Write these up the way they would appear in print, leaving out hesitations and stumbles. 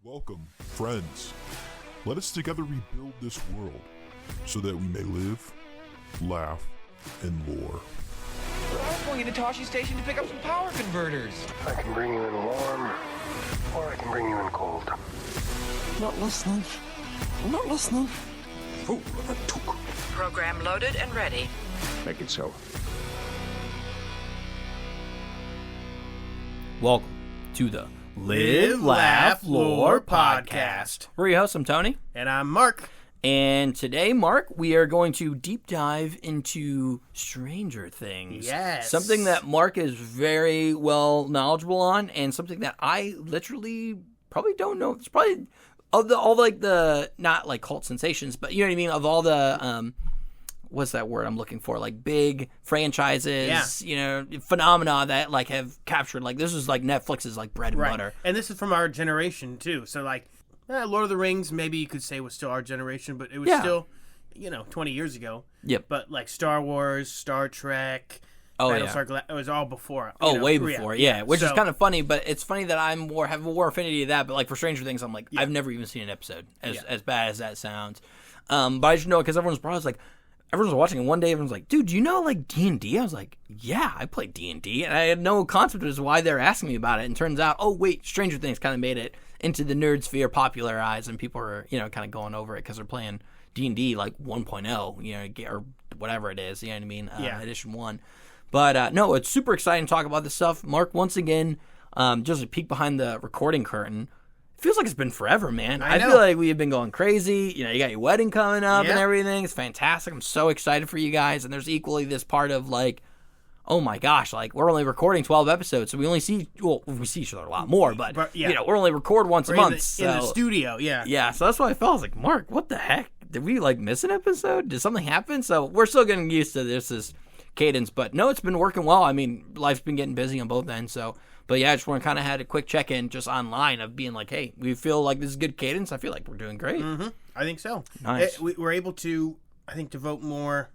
Welcome, friends. Let us together rebuild this world so that we may live, laugh, and lore. I was going into Toshi Station to pick up some power converters. I can bring you in warm, or I can bring you in cold. Not listening. I'm not listening. Oh, that took. Program loaded and ready. Make it so. Welcome to the Live, Laugh, Lore podcast. We're your hosts. I'm Tony. And I'm Mark. And today, Mark, we are going to deep dive into Stranger Things. Yes. Something that Mark is very well knowledgeable on, and something that I literally probably don't know. It's probably of the not like cult sensations, but you know what I mean, of all the what's that word I'm looking for? Like big franchises, you know, phenomena that like have captured, like this is like Netflix's like bread and butter. And this is from our generation too. So like Lord of the Rings, maybe you could say was still our generation, but it was still, 20 years ago. Yep. But like Star Wars, Star Trek, Battlestar Galactica, it was all before. Way before, which is kind of funny, but it's funny that have more affinity to that, but like for Stranger Things, I'm like, I've never even seen an episode, as bad as that sounds. But I just know, because everyone was watching, and one day everyone's like, dude, do you know like D&D? I was like, yeah, I played D&D, and I had no concept as to why they're asking me about it, and turns out, Stranger Things kind of made it into the nerd sphere, popularized, and people are, kind of going over it because they're playing D&D like 1.0, or whatever it is, you know what I mean? Edition 1. But no, it's super exciting to talk about this stuff. Mark, once again, just a peek behind the recording curtain. Feels like it's been forever, man. I feel like we have been going crazy. You got your wedding coming up and everything. It's fantastic. I'm so excited for you guys. And there's equally this part of like, oh my gosh, like we're only recording 12 episodes, so we only see each other a lot more, but we're only record once a month. In the studio, Yeah, so that's what I felt. I was like, Mark, what the heck? Did we like miss an episode? Did something happen? So we're still getting used to this cadence, but no, it's been working well. I mean, life's been getting busy on both ends, so. But yeah, I just want to kind of had a quick check-in just online of being like, hey, we feel like this is good cadence. I feel like we're doing great. Mm-hmm. I think so. Nice. We're able to, I think, devote more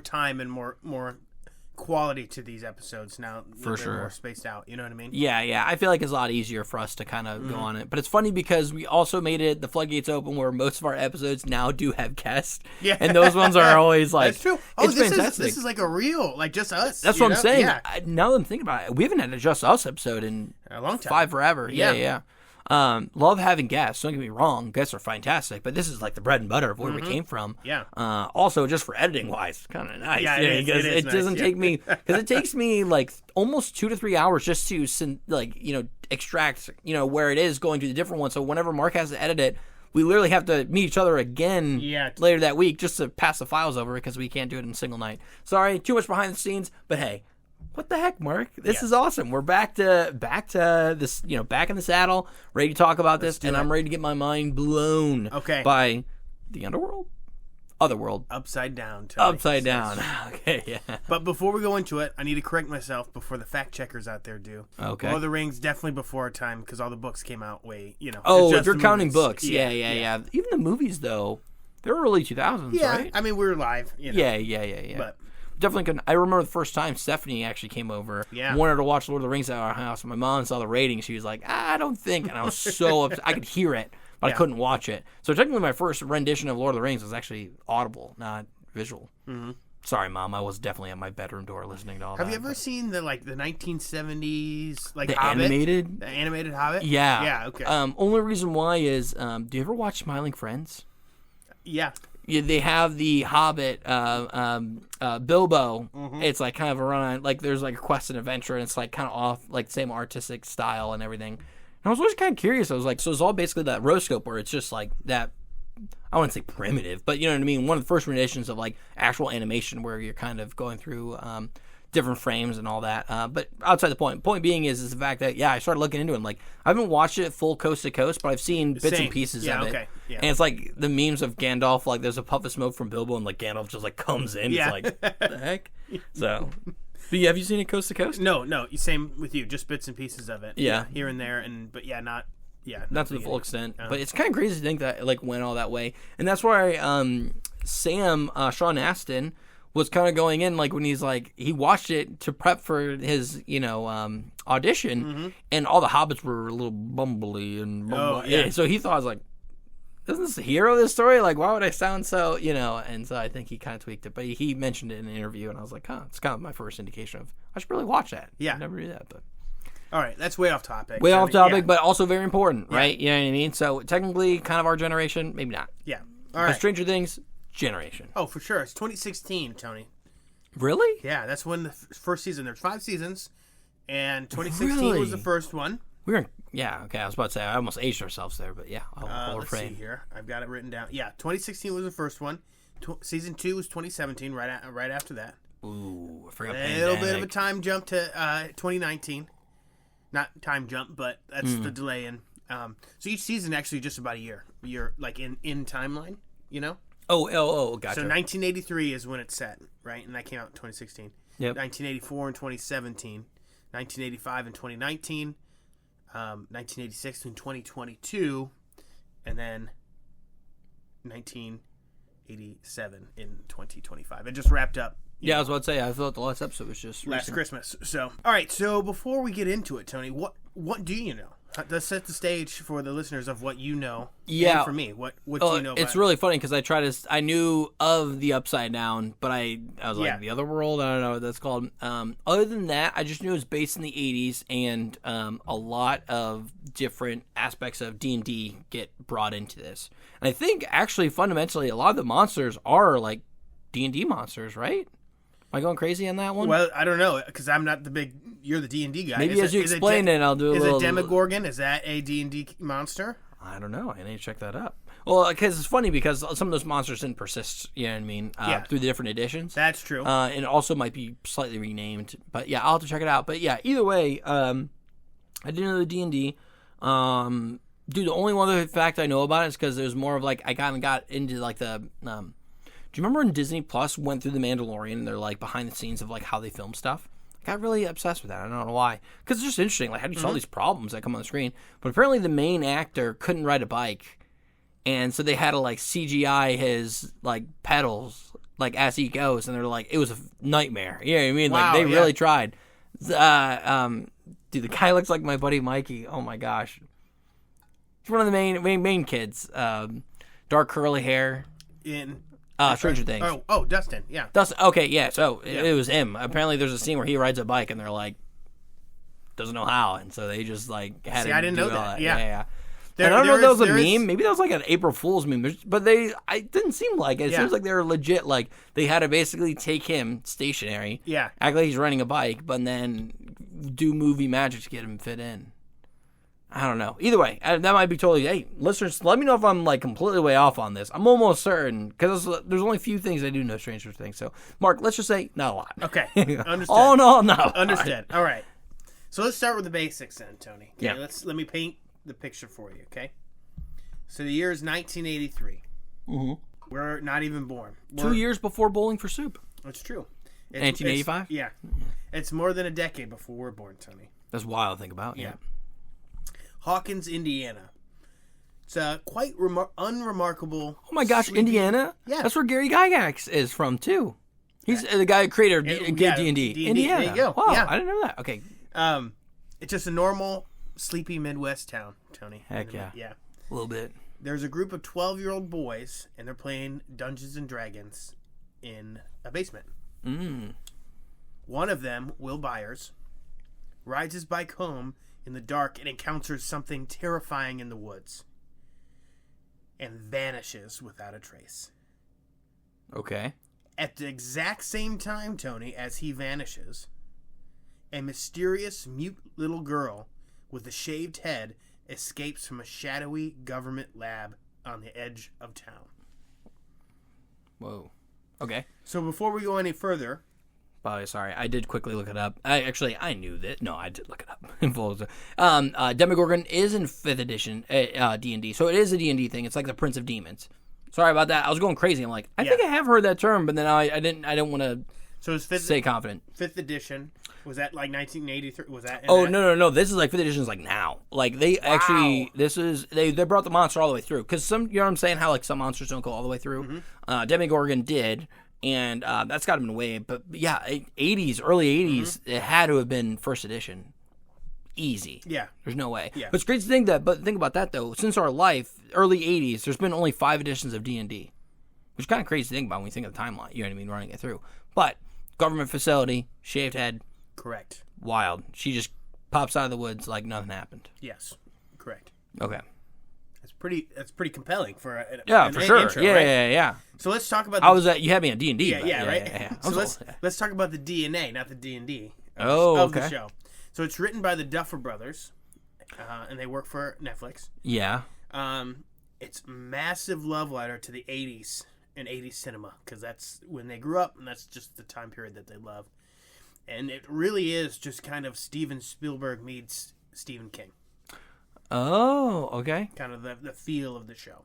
time and more quality to these episodes now. For sure. More spaced out. You know what I mean? Yeah. I feel like it's a lot easier for us to kind of go on it. But it's funny because we also made it the floodgates open where most of our episodes now do have guests. Yeah. And those ones are always like, that's true. It's fantastic. This is like a real, like just us. That's what I'm saying. Yeah. Now that I'm thinking about it, we haven't had a Just Us episode in a long time. 5 forever. Yeah. Love having guests. Don't get me wrong, guests are fantastic, but this is like the bread and butter of where we came from. Yeah. Also, just for editing wise, kind of nice. Yeah, it doesn't take me, because it takes me like almost 2 to 3 hours just to extract where it is going to the different one. So whenever Mark has to edit it, we literally have to meet each other again later that week just to pass the files over because we can't do it in a single night. Sorry, too much behind the scenes, but hey. What the heck, Mark? This is awesome. We're back to this, back in the saddle, ready to talk about this, and I'm ready to get my mind blown by the otherworld. Upside down, Tony. Upside down. Okay, yeah. But before we go into it, I need to correct myself before the fact checkers out there do. Okay. Lord of the Rings definitely before our time because all the books came out Oh, if you're counting books. Yeah. Even the movies, though, they're early 2000s, right? I mean, we were live. Yeah. But definitely couldn't. I remember the first time Stephanie actually came over, wanted to watch Lord of the Rings at our house. My mom saw the rating. She was like, I don't think. And I was so upset. I could hear it, but I couldn't watch it. So technically my first rendition of Lord of the Rings was actually audible, not visual. Mm-hmm. Sorry, Mom. I was definitely at my bedroom door listening to all that. Have you ever seen the 1970s the Hobbit? Animated? The animated Hobbit? Yeah. Yeah, okay. Only reason why is, do you ever watch Smiling Friends? Yeah. Yeah, they have the Hobbit, Bilbo. Mm-hmm. It's like kind of a run, like there's like a quest and adventure, and it's like kind of off, like the same artistic style and everything. And I was always kind of curious. I was like, so it's all basically that rotoscope where it's just like that. I wouldn't say primitive, but you know what I mean. One of the first renditions of like actual animation where you're kind of going through different frames and all that. But outside the point being is the fact that I started looking into it. And, like I haven't watched it full coast to coast, but I've seen bits and pieces of it. Yeah. And it's like the memes of Gandalf, like there's a puff of smoke from Bilbo, and like Gandalf just like comes in. Yeah. It's like what the heck. So, but have you seen it coast to coast? No. Same with you. Just bits and pieces of it. Yeah. Here and there, not to the full extent. But it's kind of crazy to think that it like went all that way, and that's why Sean Astin was kind of going in like when he's like he watched it to prep for his audition, and all the hobbits were a little bumbly and so he thought, I was like, isn't this the hero of this story? Like, why would I sound so, And so I think he kind of tweaked it, but he mentioned it in an interview, and I was like, it's kind of my first indication of I should really watch that. Yeah, I never knew that, but. All right, that's way off topic. Way off topic, but also very important, right? You know what I mean? So technically, kind of our generation, maybe not. Yeah. All right. But Stranger Things, generation. Oh, for sure. It's 2016, Tony. Really? Yeah, that's when the first season. There's 5 seasons, and 2016 was the first one. Okay, I was about to say, I almost aged ourselves there, but yeah, I'll let's see here. I've got it written down. Yeah, 2016 was the first one. Season 2 was 2017, right after that. Ooh, I forgot. A little bit of a time jump to 2019. Not time jump, but that's the delay in. So each season actually just about a year. You're like in timeline, Oh, gotcha. So 1983 is when it's set, right? And that came out in 2016. Yep. 1984 and 2017. 1985 and 2019. 1986 and 2022. And then 1987 in 2025. It just wrapped up. Yeah, I was about to say, I thought the last episode was just last Christmas. So, all right. So before we get into it, Tony, what do you know? Let's set the stage for the listeners of what you know. Yeah. And for me, what do you know? It's really funny because I knew of the Upside Down, but I was like the Other World. I don't know what that's called. Other than that, I just knew it was based in the 80s, and a lot of different aspects of D&D get brought into this. And I think actually fundamentally a lot of the monsters are like D&D monsters, right? Am I going crazy on that one? Well, I don't know because I'm not you're the D&D guy. Maybe as you explain it, I'll do a little. Is a Demogorgon? Is that a D&D monster? I don't know. I need to check that up. Well, because it's funny because some of those monsters didn't persist. You know what I mean? Through the different editions. That's true. And it also might be slightly renamed. But yeah, I'll have to check it out. But yeah, either way, I didn't know the D&D. Dude, the only other fact I know about it is because there's more of like I kind of got into like the. Do you remember when Disney Plus went through The Mandalorian and they're like behind the scenes of like how they film stuff? I got really obsessed with that. I don't know why. Because it's just interesting. Like, how do you solve these problems that come on the screen? But apparently the main actor couldn't ride a bike. And so they had to like CGI his like pedals like as he goes. And they're like, it was a nightmare. You know what I mean? Wow, like they really tried. Dude, the guy looks like my buddy Mikey. Oh my gosh. He's one of the main kids. Dark curly hair. In Stranger Things. Oh, Dustin, yeah. Dustin, okay, yeah, so it was him. Apparently there's a scene where he rides a bike and they're like, doesn't know how, and so they just like had to I didn't do know all that. that. Yeah. And I don't know if that was a meme. Maybe that was like an April Fool's meme. But it didn't seem like it. It seems like they were legit. Like, they had to basically take him stationary, act like he's riding a bike, but then do movie magic to get him fit in. I don't know. Either way, that might be totally. Hey, listeners, let me know if I'm like completely way off on this. I'm almost certain because there's only a few things I do know Stranger Things. So, Mark, let's just say not a lot. Okay, understood. Oh no, understood. All right. So let's start with the basics then, Tony. Okay, yeah. Let me paint the picture for you. Okay. So the year is 1983. Mm-hmm. We're not even born. 2 years before Bowling for Soup. That's true. 1985. Yeah. It's more than a decade before we're born, Tony. That's wild to think about. Yeah. Hawkins, Indiana. It's a quite unremarkable. Oh my gosh, Indiana! Yeah, that's where Gary Gygax is from too. He's the guy who created D&D. Indiana. There you go. Wow, yeah. I didn't know that. Okay. It's just a normal, sleepy Midwest town, Tony. Heck yeah. Yeah. A little bit. There's a group of 12-year-old boys, and they're playing Dungeons and Dragons in a basement. One of them, Will Byers, rides his bike home in the dark and encounters something terrifying in the woods and vanishes without a trace. Okay. At the exact same time, Tony, as he vanishes, a mysterious, mute little girl with a shaved head escapes from a shadowy government lab on the edge of town. Whoa. Okay. So before we go any further... Sorry, I did quickly look it up. I knew that. No, I did look it up. Demogorgon is in 5th edition D&D, so it is a D&D thing. It's like the Prince of Demons. Sorry about that. I was going crazy. I'm like, I think I have heard that term, but then I didn't want to stay confident. 5th edition. Was that like 1983? Was that? No. This is like 5th edition is like now. Like they actually, they brought the monster all the way through. Because you know what I'm saying? How like some monsters don't go all the way through. Demogorgon did. And that's got to have been way, but yeah, 80s, early 80s, it had to have been first edition. Easy. Yeah. There's no way. Yeah. But it's great to think that, but think about that though, since our life, early 80s, there's been only 5 editions of D&D. Which is kind of crazy to think about when you think of the timeline, you know what I mean, running it through. But, government facility, shaved head. Correct. Wild. She just pops out of the woods like nothing happened. Yes. Correct. Okay. That's pretty compelling for an For sure. intro, Yeah, right? yeah. So let's talk about. You had me on D&D. Yeah, right. Yeah. So let's talk about the DNA, not the D&D. Of okay. the show. So it's written by the Duffer Brothers, and they work for Netflix. Yeah. It's massive love letter to the 80s and 80s cinema, because that's when they grew up, and that's just the time period that they love. And it really is just kind of Steven Spielberg meets Stephen King. Oh, okay. Kind of the feel of the show.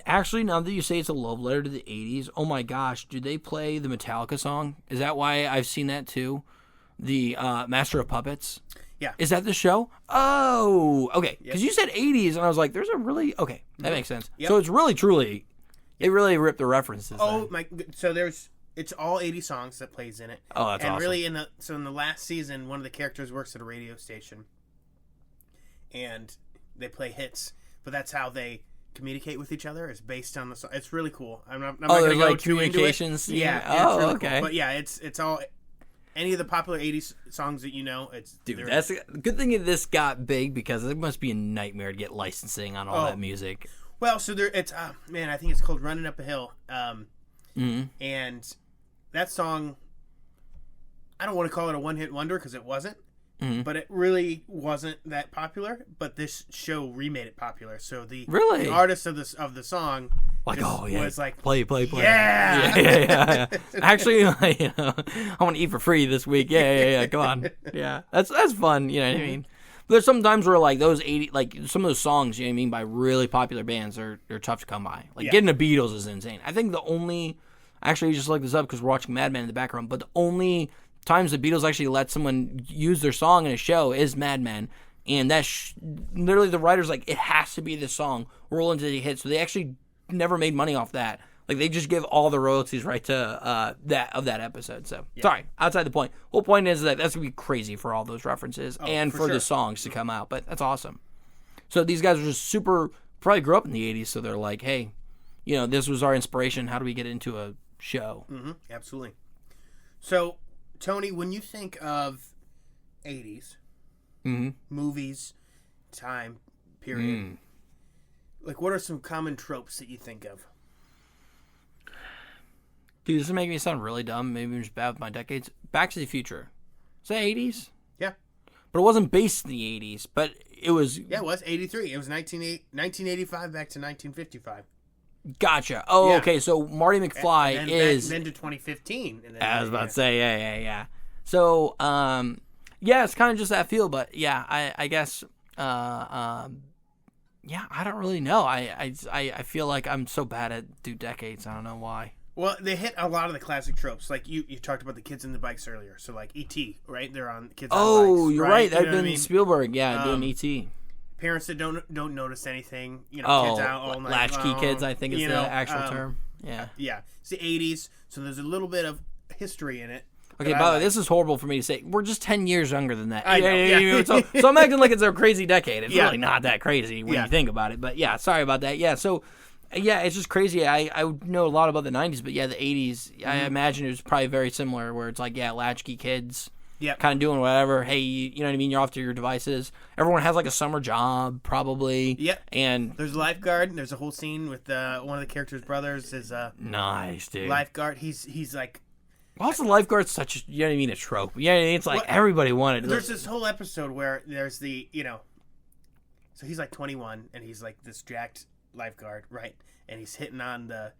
Actually, now that you say it's a love letter to the 80s, oh my gosh, do they play the Metallica song? Is that why I've seen that too? The Master of Puppets? Yeah. Is that the show? Oh, okay. Because you said 80s, and I was like, there's a really... Okay, that makes sense. Yep. So it's really, truly... They really ripped the references. Oh, then. so it's all 80 songs that plays in it. Oh, that's and awesome. really, in the last season, one of the characters works at a radio station, and they play hits. But that's how they communicate with each other. It's based on the song. It's really cool. I'm not going to go too into it. Yeah. It's really okay. Cool. But yeah, it's all any of the popular 80s songs that you know. That's a good thing that this got big, because it must be a nightmare to get licensing on all that music. Well, so it's I think it's called "Running Up a Hill," and that song, I don't want to call it a one-hit wonder because it wasn't, but it really wasn't that popular. But this show remade it popular. So the artist of the song was like, play. Yeah. Actually, I want to eat for free this week. Yeah. Come on. Yeah, that's fun. You know what I mean? There's some times where like those 80, like some of those songs, you know what I mean, by really popular bands, they're tough to come by. Like getting the Beatles is insane. I think the only, actually, just look this up because we're watching Mad Men in the background, but the only times the Beatles actually let someone use their song in a show is Mad Men, and that's literally the writer's like, it has to be this song, roll into the hit. So they actually never made money off that. Like, they just give all the royalties right to that episode. So, sorry, outside the point. Whole point is that that's going to be crazy for all those references and for the songs to come out. But that's awesome. So these guys are just probably grew up in the 80s, so they're like, hey, this was our inspiration. How do we get into a show? Mm-hmm, absolutely. So, Tony, when you think of 80s, movies, time, period, like what are some common tropes that you think of? Dude, this is making me sound really dumb. Maybe I'm just bad with my decades. Back to the Future. Is that 80s? Yeah. But it wasn't based in the 80s. But it was... Yeah, it was 83. It was 1985 back to 1955. Gotcha. Oh, okay. So Marty McFly is... Then to 2015. And then I was about to say, yeah. So, it's kind of just that feel. But, yeah, I guess... I don't really know. I feel like I'm so bad at decades. I don't know why. Well, they hit a lot of the classic tropes. Like you talked about the kids and the bikes earlier. So like E.T., right? They're on kids on bikes. Oh, you're right. That'd You know been what I mean? Spielberg, doing E.T. Parents that don't notice anything. Kids out all night latchkey long, kids, I think is the actual term. Yeah. Yeah. It's the 80s, so there's a little bit of history in it. Okay, by the way, this is horrible for me to say. We're just 10 years younger than that. I know, yeah. So I'm acting like it's a crazy decade. It's really not that crazy when you think about it. But yeah, sorry about that. Yeah, so it's just crazy. I know a lot about the 90s, but the 80s, I imagine it was probably very similar where it's like, latchkey kids. Yeah, kind of doing whatever. Hey, you know what I mean? You're off to your devices. Everyone has like a summer job, probably. Yep. And there's a lifeguard. There's a whole scene with one of the characters' brothers is nice, dude. Lifeguard. He's like... Also, lifeguard's such a, you know what I mean, a trope. Yeah, it's like everybody wanted. There's this whole episode where there's the, so he's like 21 and he's like this jacked lifeguard, right? And he's hitting on the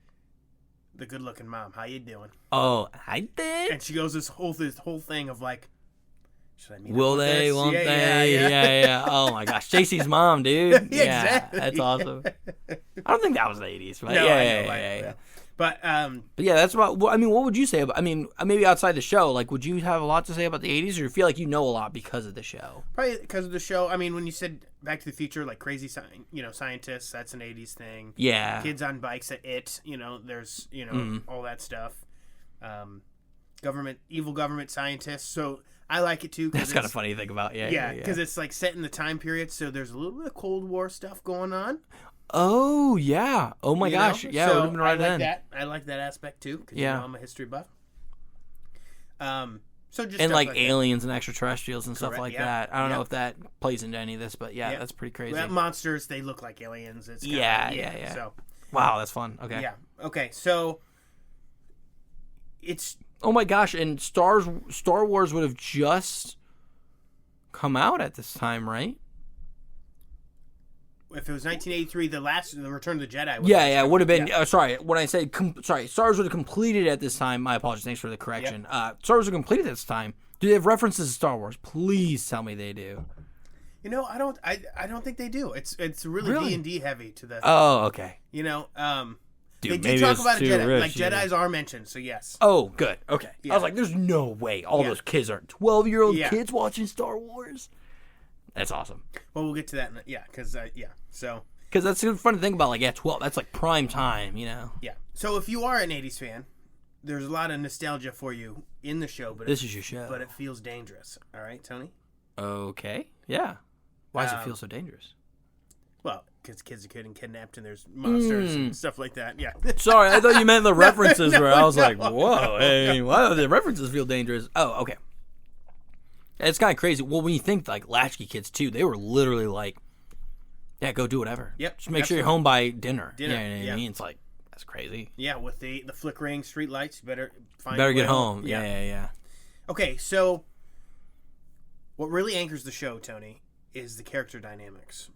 good-looking mom. How you doing? Oh, I did. And she goes this whole thing of like, should I meet will they? this? Won't they? Yeah. Oh my gosh, JC's mom, dude. Yeah, exactly. That's awesome. I don't think that was the 80s, but no, yeah. But yeah, that's about. I mean, what would you say about? I mean, maybe outside the show, like, would you have a lot to say about the 80s, or you feel like you know a lot because of the show? Probably because of the show. I mean, when you said Back to the Future, like crazy, scientists, that's an 80s thing. Yeah. Kids on bikes at it. There's all that stuff. evil government scientists. So I like it too. That's kind of funny to think about. Yeah, because it's like set in the time period, so there's a little bit of Cold War stuff going on. Oh yeah! Oh my gosh! Yeah, so it would have been right then. I like that aspect too. Because I'm a history buff. So just and stuff like aliens and extraterrestrials and stuff Correct, like yeah. that. I don't know if that plays into any of this, but yeah, Yeah. that's pretty crazy. Well, monsters, they look like aliens. It's kinda, Yeah. So Wow, that's fun. Okay. yeah, okay. So it's Oh my gosh! And Star Wars would have just come out at this time, right? if it was 1983, the Return of the Jedi. Yeah, it would have been. Sorry, when I say Star Wars would have completed at this time. My apologies. Thanks for the correction. Star Wars would have completed at this time. Do they have references to Star Wars? Please tell me they do. You know, I don't think they do. It's really D&D heavy to the. Oh, okay. You know, Dude, they do talk about a Jedi. rich, Like Jedis are mentioned, so yes. Oh, good. Okay. Yeah. I was like, there's no way all those kids are 12-year-old kids watching Star Wars. That's awesome. Well, we'll get to that. Because so. Because that's a fun to think about. Like, 12. That's like prime time. You know. Yeah. So if you are an '80s fan, there's a lot of nostalgia for you in the show, but this is your show. But it feels dangerous. All right, Tony. Okay. Yeah. Why does it feel so dangerous? Well, because kids are getting kidnapped and there's monsters and stuff like that. Yeah. Sorry, I thought you meant the references where I was like, whoa, no. hey, why do the references feel dangerous? Oh, okay. It's kind of crazy. Well, when you think like latchkey kids too, they were literally like, yeah, go do whatever. Yep. Just make sure you're home by dinner. Dinner, You know what I mean? It's like, that's crazy. Yeah, with the flickering street lights, you better find Better your way get home. Yeah. Okay, so what really anchors the show, Tony, is the character dynamics.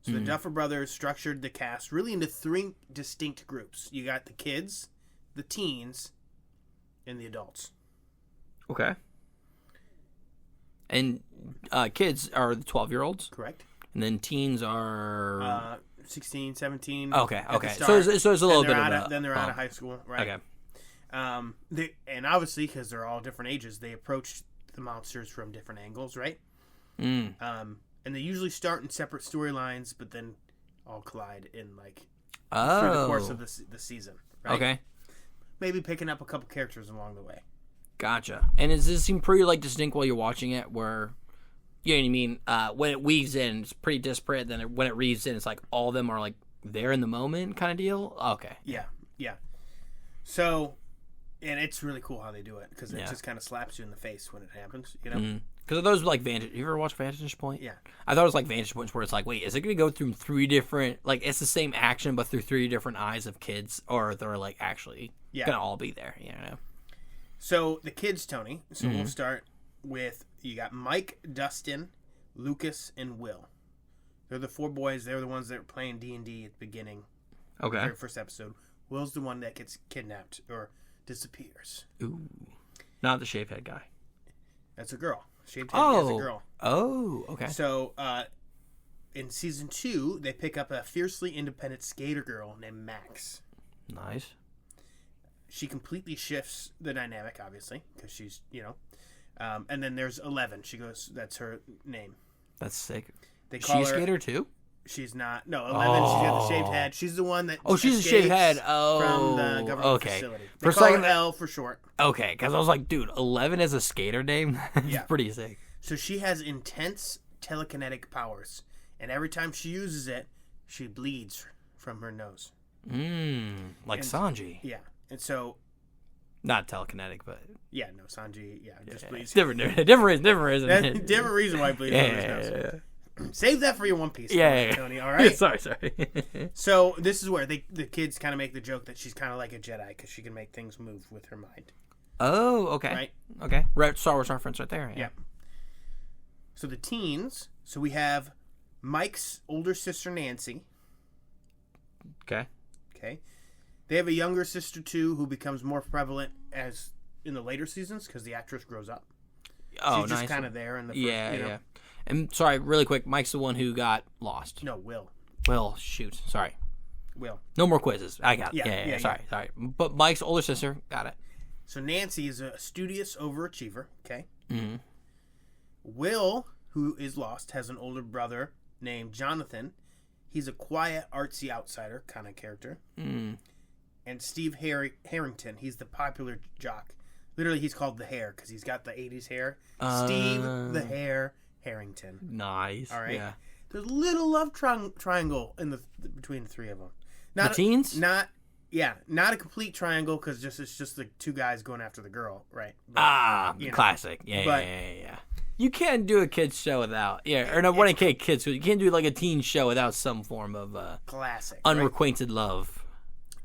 So the Duffer Brothers structured the cast really into three distinct groups. You got the kids, the teens, and the adults. Okay. And kids are the 12-year-olds? Correct. And then teens are 16, 17. Okay. at the So start. it's a little Then bit they're of a then they're out bump. of high school, right? Okay. And obviously, because they're all different ages, they approach the monsters from different angles, right? And they usually start in separate storylines, but then all collide in through the course of the season. Right? Okay. Maybe picking up a couple characters along the way. Gotcha. And does this seem pretty distinct while you're watching it, where you know what I mean? When it weaves in, it's pretty disparate. Then when it weaves in, it's like all of them are like there in the moment kind of deal. Okay. Yeah. So, and it's really cool how they do it because it just kind of slaps you in the face when it happens. You know. Because those like Vantage. You ever watch Vantage Point? Yeah. I thought it was like Vantage Points where it's like, wait, is it going to go through three different, like it's the same action but through three different eyes of kids, or they're like actually going to all be there? You know. So the kids, Tony. So we'll start with you got Mike, Dustin, Lucas, and Will. They're the four boys. They're the ones that were playing D&D at the beginning. Okay. The very first episode. Will's the one that gets kidnapped or disappears. Ooh. Not the shaved head guy. That's a girl. Shaved head is a girl. Oh, okay. So in season 2, they pick up a fiercely independent skater girl named Max. Nice. She completely shifts the dynamic, obviously, because she's, and then there's 11. She goes, that's her name. That's sick. They Is call she a her, skater too? She's not. No, 11, she's got the shaved head. She's the one that she's a shaved head. Oh, from the government okay. facility. They For a call second, her L for short. Okay, because I was like, dude, 11 is a skater name? That's pretty sick. So she has intense telekinetic powers, and every time she uses it, she bleeds from her nose. Like Sanji. Yeah, and so... Not telekinetic, but... Yeah, no, Sanji, just bleeds. Different reason. That's different reason why he bleeds from his nose. Save that for your One Piece, Tony, all right? Sorry. So this is where the kids kind of make the joke that she's kind of like a Jedi because she can make things move with her mind. Oh, okay. Right? Okay. Star Wars reference right there. Yeah. So the teens, so we have Mike's older sister, Nancy. Okay. They have a younger sister, too, who becomes more prevalent as in the later seasons because the actress grows up. Oh, She's nice. just kind of there in the first, Yeah. And sorry, really quick, Mike's the one who got lost. No, Will. Well, shoot. Sorry. Will. No more quizzes. I got it. Yeah. Sorry. But Mike's older sister, got it. So Nancy is a studious overachiever, okay? Mm-hmm. Will, who is lost, has an older brother named Jonathan. He's a quiet, artsy outsider kind of character. And Steve Harrington, he's the popular jock. Literally, he's called the Hair because he's got the 80s hair. Steve the Hair Harrington. Nice. All right. Yeah. There's a little love triangle between the three of them. Not the teens? Not a complete triangle because it's just the two guys going after the girl, right? But, classic. Yeah. You can't do a kids show without, one kids. You can't do like a teen show without some form of classic, unrequited love.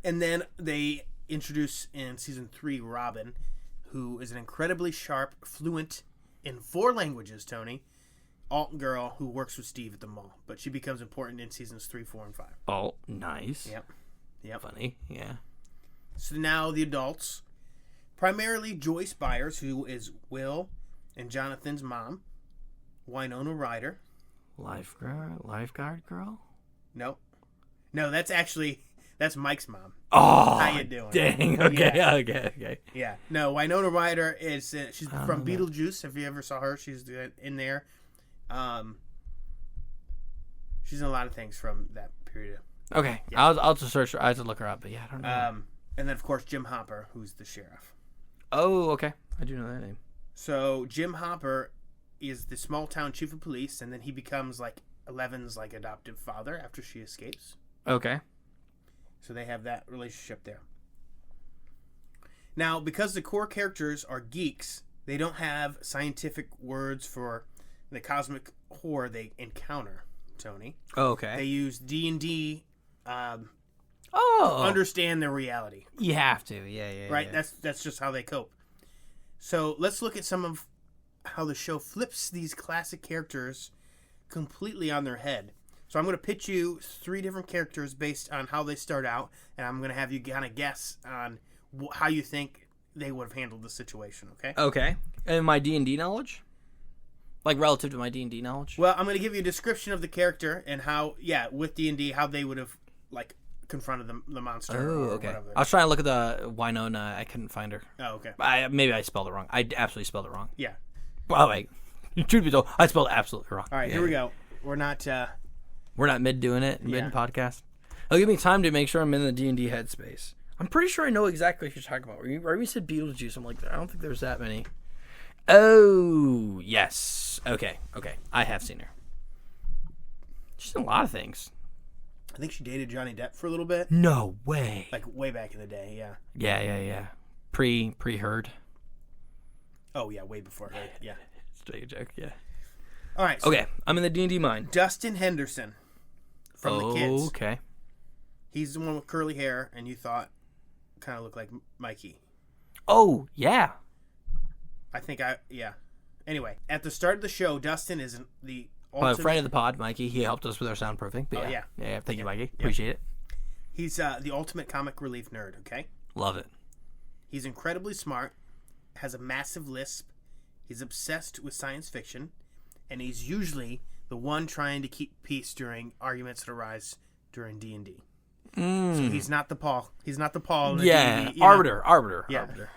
And then they introduce in season 3 Robin, who is an incredibly sharp, fluent in 4 languages. Tony, alt girl who works with Steve at the mall, but she becomes important in seasons 3, 4, and 5. Oh, nice. Yep. Funny. Yeah. So now the adults, primarily Joyce Byers, who is Will and Jonathan's mom, Winona Ryder. Lifeguard girl? No, that's Mike's mom. Oh, how you doing? Dang. Okay. Yeah. No, Winona Ryder is she's from Beetlejuice. If you ever saw her, she's in there. She's in a lot of things from that period. Okay, yeah. I'll just search her. I have to look her up, but yeah, I don't know. And then of course Jim Hopper, who's the sheriff. Oh, okay. I do know that name. So Jim Hopper is the small town chief of police, and then he becomes like Eleven's like adoptive father after she escapes. Okay. So they have that relationship there. Now, because the core characters are geeks, they don't have scientific words for the cosmic horror they encounter, Tony. Oh, okay. They use D&D to understand their reality. You have to. Yeah. Right? That's just how they cope. So let's look at some of how the show flips these classic characters completely on their head. So I'm going to pitch you 3 different characters based on how they start out, and I'm going to have you kind of guess on how you think they would have handled the situation, okay? Okay. And my D&D knowledge? Like relative to my D&D knowledge? Well, I'm going to give you a description of the character and how, with D&D, how they would have, like, confronted the monster. Oh, okay. Whatever. I was trying to look at the Winona. I couldn't find her. Oh, okay. Maybe I spelled it wrong. I absolutely spelled it wrong. Yeah. Well, wait. Truth be told, I spelled it absolutely wrong. All right, here we go. We're not mid doing it, mid podcast. It'll give me time to make sure I'm in the D&D headspace. I'm pretty sure I know exactly what you're talking about. When you said Beetlejuice, I'm like, I don't think there's that many. Oh, yes. Okay. I have seen her. She's in a lot of things. I think she dated Johnny Depp for a little bit. No way. Like way back in the day, yeah. Yeah. Pre-Heard. Oh, yeah, way before her, yeah. It's a joke, yeah. All right. So okay, I'm in the D&D mind. Dustin Henderson from The Kids. Okay. He's the one with curly hair, and you thought kind of looked like Mikey. Oh, yeah. Anyway, at the start of the show, Dustin is the ultimate... friend of the pod, Mikey. He helped us with our soundproofing. But yeah. Thank you, Mikey. Appreciate it. He's the ultimate comic relief nerd, okay? Love it. He's incredibly smart, has a massive lisp, he's obsessed with science fiction, and he's usually the one trying to keep peace during arguments that arise during D&D. So he's not the Paul. He's not the Paul. In yeah, D&D, arbiter. Yeah. Arbiter.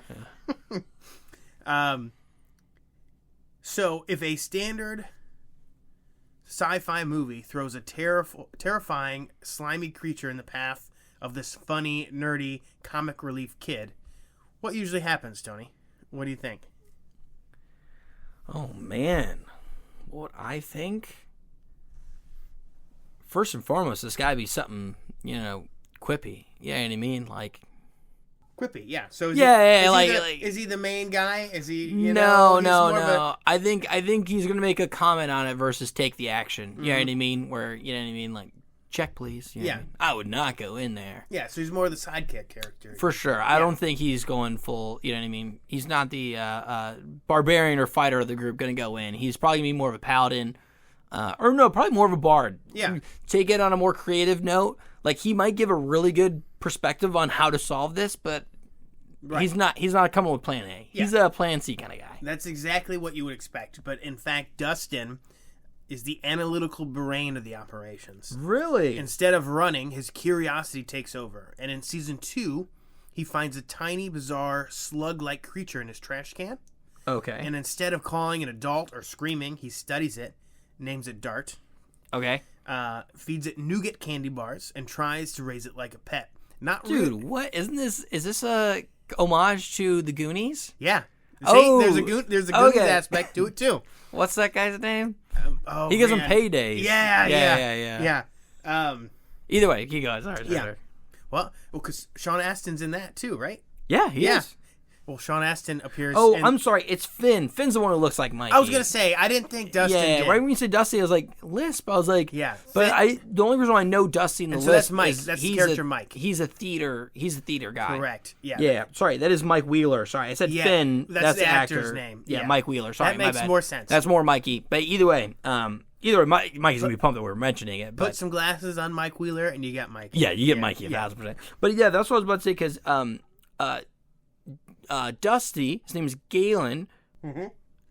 Yeah. So if a standard sci-fi movie throws a terrifying, slimy creature in the path of this funny, nerdy, comic relief kid, what usually happens, Tony? What do you think? Oh, man. What I think? First and foremost, this gotta be something, quippy. You know what I mean? Like... Quippy, yeah. So is he the main guy? Is he? No. I think he's gonna make a comment on it versus take the action. You know what I mean? Where like check please. You know what I mean? I would not go in there. Yeah, so he's more the sidekick character. For sure. I don't think he's going full. You know what I mean? He's not the barbarian or fighter of the group gonna go in. He's probably gonna be more of a paladin, probably more of a bard. Yeah. Take it on a more creative note. Like he might give a really good perspective on how to solve this, but he's not coming with plan A. He's a plan C kind of guy. That's exactly what you would expect. But in fact, Dustin is the analytical brain of the operations. Really? Instead of running, his curiosity takes over. And in season 2, he finds a tiny, bizarre, slug-like creature in his trash can. Okay. And instead of calling an adult or screaming, he studies it, names it Dart. Okay. Feeds it nougat candy bars and tries to raise it like a pet. Dude, what? Is this a homage to the Goonies? Yeah. See, Oh, there's a Goonies okay. aspect to it too. What's that guy's name? Oh, He gives man. them paydays. Yeah. Either way, he goes. Sorry. Yeah. Well, because Sean Astin's in that too, right? Yeah, he is. Well, Sean Astin appears. Oh, in... I'm sorry. It's Finn. Finn's the one who looks like Mikey. I was gonna say I didn't think Dustin. Yeah, did. right when you said Dusty, I was like Lisp. I was like, Yeah. But the only reason why I know Dusty and the And Lisp so that's Mike. is That's the he's character a, Mike. He's a theater guy. Correct. Yeah. Yeah. Sorry, that is Mike Wheeler. Sorry, I said Yeah, Finn. that's the actor's actor. name. Yeah, Yeah. Mike Wheeler. Sorry, That makes my bad. more sense. That's more Mikey. But either way, Mikey's gonna be pumped that we're mentioning it. But Put some glasses on Mike Wheeler, and you got Mike. yeah, you get Mikey 1,000%. But yeah, that's what I was about to say because Dusty, his name is Galen,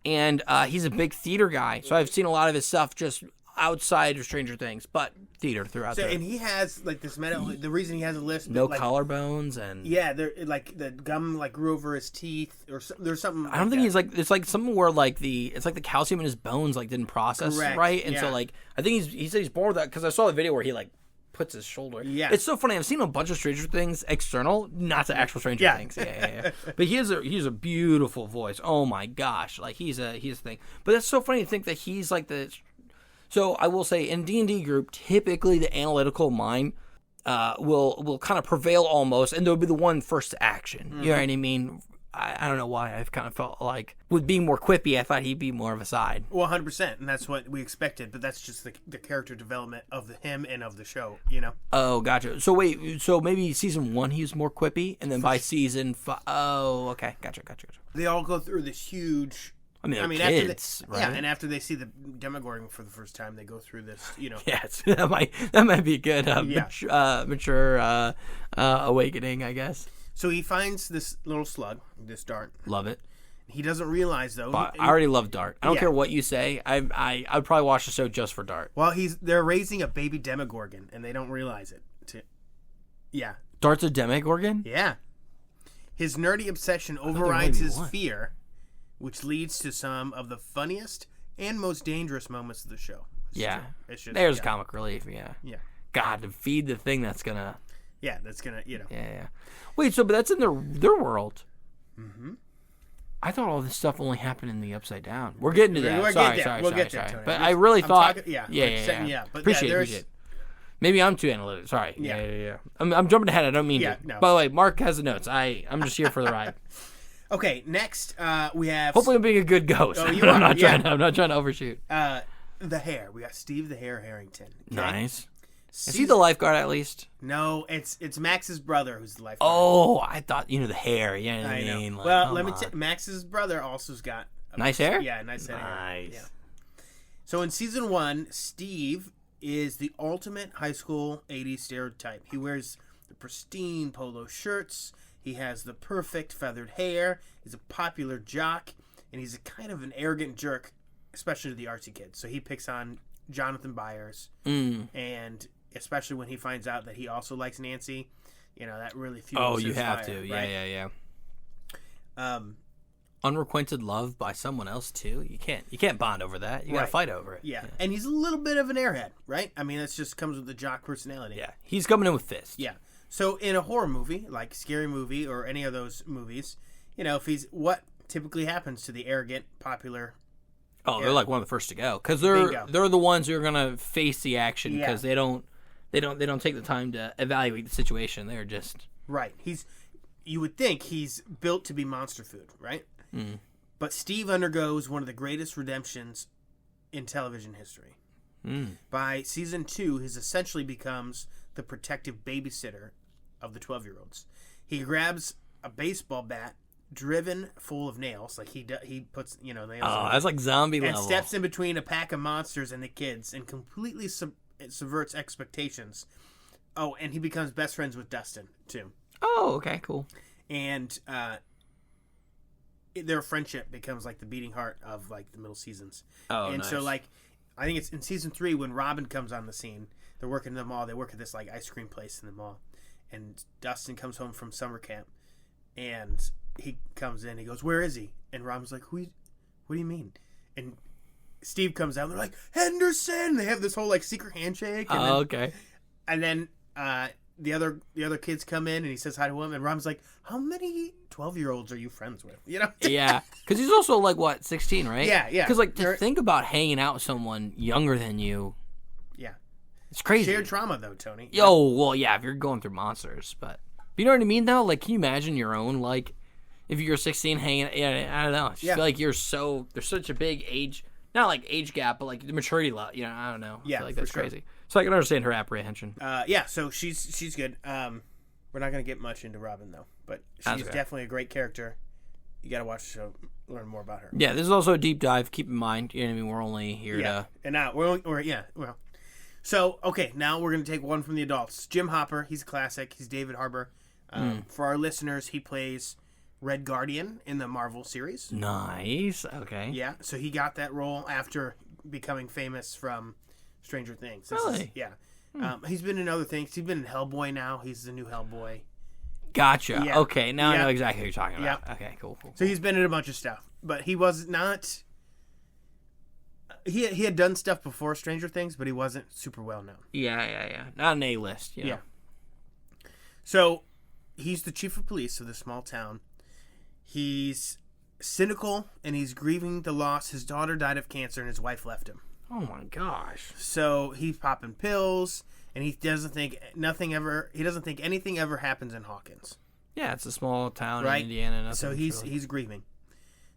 and he's a big theater guy. So I've seen a lot of his stuff just outside of Stranger Things, but theater throughout. So, there. and he has like this the reason he has a lisp. No like, collarbones and Yeah, there like the gum like grew over his teeth or there's something. I don't think he's like it's like something where like the calcium in his bones like didn't process Correct, right, and so yeah. like I think he said he's born with that because I saw the video where he like puts his shoulder. Yeah. It's so funny. I've seen a bunch of Stranger Things external, not to actual Stranger Yeah. Things. Yeah. But he's a beautiful voice. Oh my gosh, like he's a thing. But that's so funny to think that he's like the. So I will say in D&D group, typically the analytical mind will kind of prevail almost, and they'll be the one first to action. You know what I mean? I don't know why I've kind of felt like with being more quippy, I thought he'd be more of a side. Well, 100%, and that's what we expected. But that's just the character development of him and of the show. You know. Oh, gotcha. So wait, so maybe season 1 he was more quippy, and then by season 5, oh, okay, gotcha. They all go through this huge. I mean, after kids, they, right? yeah, and after they see the Demogorgon for the first time, they go through this. You know. Yes, that might be a good mature awakening, I guess. So he finds this little slug, this dart. Love it. He doesn't realize though. But I already love Dart. I don't Yeah. care what you say. I'd probably watch the show just for Dart. Well, they're raising a baby Demogorgon, and they don't realize it. Yeah. Dart's a Demogorgon? Yeah. His nerdy obsession there overrides might be his one. fear, which leads to some of the funniest and most dangerous moments of the show. Yeah. It's just, There's yeah. comic relief, yeah. Yeah. God, to feed the thing that's gonna... Yeah, that's gonna, you know. Yeah. Wait, so but that's in their world. Mm-hmm. I thought all this stuff only happened in the Upside Down. We're getting to that. We'll Sorry. get there, Tony. But I really thought... talking- yeah, Yeah. setting you up. But Appreciate yeah, it. Maybe I'm too analytic. Sorry. Yeah. Yeah. I'm jumping ahead. I don't mean Yeah, to. no. By the way, Mark has the notes. I'm just here for the ride. Okay, next we have Hopefully I'm being a good ghost. Oh, you I'm are, not yeah. I'm not trying to overshoot. the hair. We got Steve the Hair Harrington. Okay? Nice. Is he the lifeguard at least? No, it's Max's brother who's the lifeguard. Oh, I thought the hair. You know what I I know. mean? Like, Well, come let me on. tell Max's brother also's got Nice hair? Yeah, nice hair. Nice. Yeah. So in season 1, Steve is the ultimate high school 80s stereotype. He wears the pristine polo shirts. He has the perfect feathered hair. He's a popular jock, and he's a kind of an arrogant jerk, especially to the artsy kids. So he picks on Jonathan Byers, and especially when he finds out that he also likes Nancy, that really fuels you his have fire, to. right? Yeah. Unrequited love by someone else too. You can't bond over that. You gotta Right. fight over it. Yeah, and he's a little bit of an airhead, right? I mean, that just comes with the jock personality. Yeah. He's coming in with fists. Yeah. So in a horror movie, like Scary Movie or any of those movies, what typically happens to the arrogant, popular? Oh, they're like one of the first to go because they're Bingo. they're the ones who are gonna face the action Yeah. because they don't take the time to evaluate the situation. They're just Right. You would think he's built to be monster food, right? But Steve undergoes one of the greatest redemptions in television history. By season 2, he essentially becomes the protective babysitter of the 12-year-olds. He grabs a baseball bat driven full of nails, like he puts nails. oh, that's like zombie and level. steps in between a pack of monsters and the kids and completely subverts expectations. Oh, and he becomes best friends with Dustin too. Oh, okay, cool. And their friendship becomes like the beating heart of like the middle seasons. Oh, and nice. so like I think it's in season 3 when Robin comes on the scene. They're working in the mall. They work at this like ice cream place in the mall, and Dustin comes home from summer camp, and he comes in. He goes, "Where is he?" And Robin's like, "What do you mean?" And Steve comes out. And they're like, "Henderson." They have this whole like secret handshake. And Oh, okay. And then the other kids come in and he says hi to him, and Robin's like, "How many 12-year-olds are you friends with?" You know? Yeah, because he's also like what 16, right? Yeah. Because like to think about hanging out with someone younger than you. Yeah. It's crazy. Shared trauma, though, Tony. Yo, well, yeah, if you're going through monsters, but you know what I mean, though. Like, can you imagine your own like, if you're 16 hanging? Yeah, I don't know. I just feel like there's such a big age, not like age gap, but like the maturity level. You know, I don't know. Yeah, I feel like that's for sure. crazy. So I can understand her apprehension. Yeah. So she's good. We're not gonna get much into Robin though, but she's definitely a great character. You got to watch the show, learn more about her. Yeah, this is also a deep dive. Keep in mind, you know what I mean. We're only here to. And now well. So okay, now we're gonna take one from the adults. Jim Hopper, he's a classic. He's David Harbour. For our listeners, he plays Red Guardian in the Marvel series. Nice. Okay. Yeah, so he got that role after becoming famous from Stranger Things. Really? Yeah. He's been in other things. He's been in Hellboy now. He's the new Hellboy. Gotcha. Yeah. Okay, now I Yeah. know exactly what you're talking about. Yeah. Okay, cool. So he's been in a bunch of stuff, but he was not. He had done stuff before Stranger Things, but he wasn't super well known. Yeah. Not an A list. You know? Yeah. So he's the chief of police of this small town. He's cynical and he's grieving the loss. His daughter died of cancer and his wife left him. Oh my gosh. So he's popping pills and he doesn't think anything ever happens in Hawkins. Yeah, it's a small town Right? in Indiana. So he's really... he's grieving.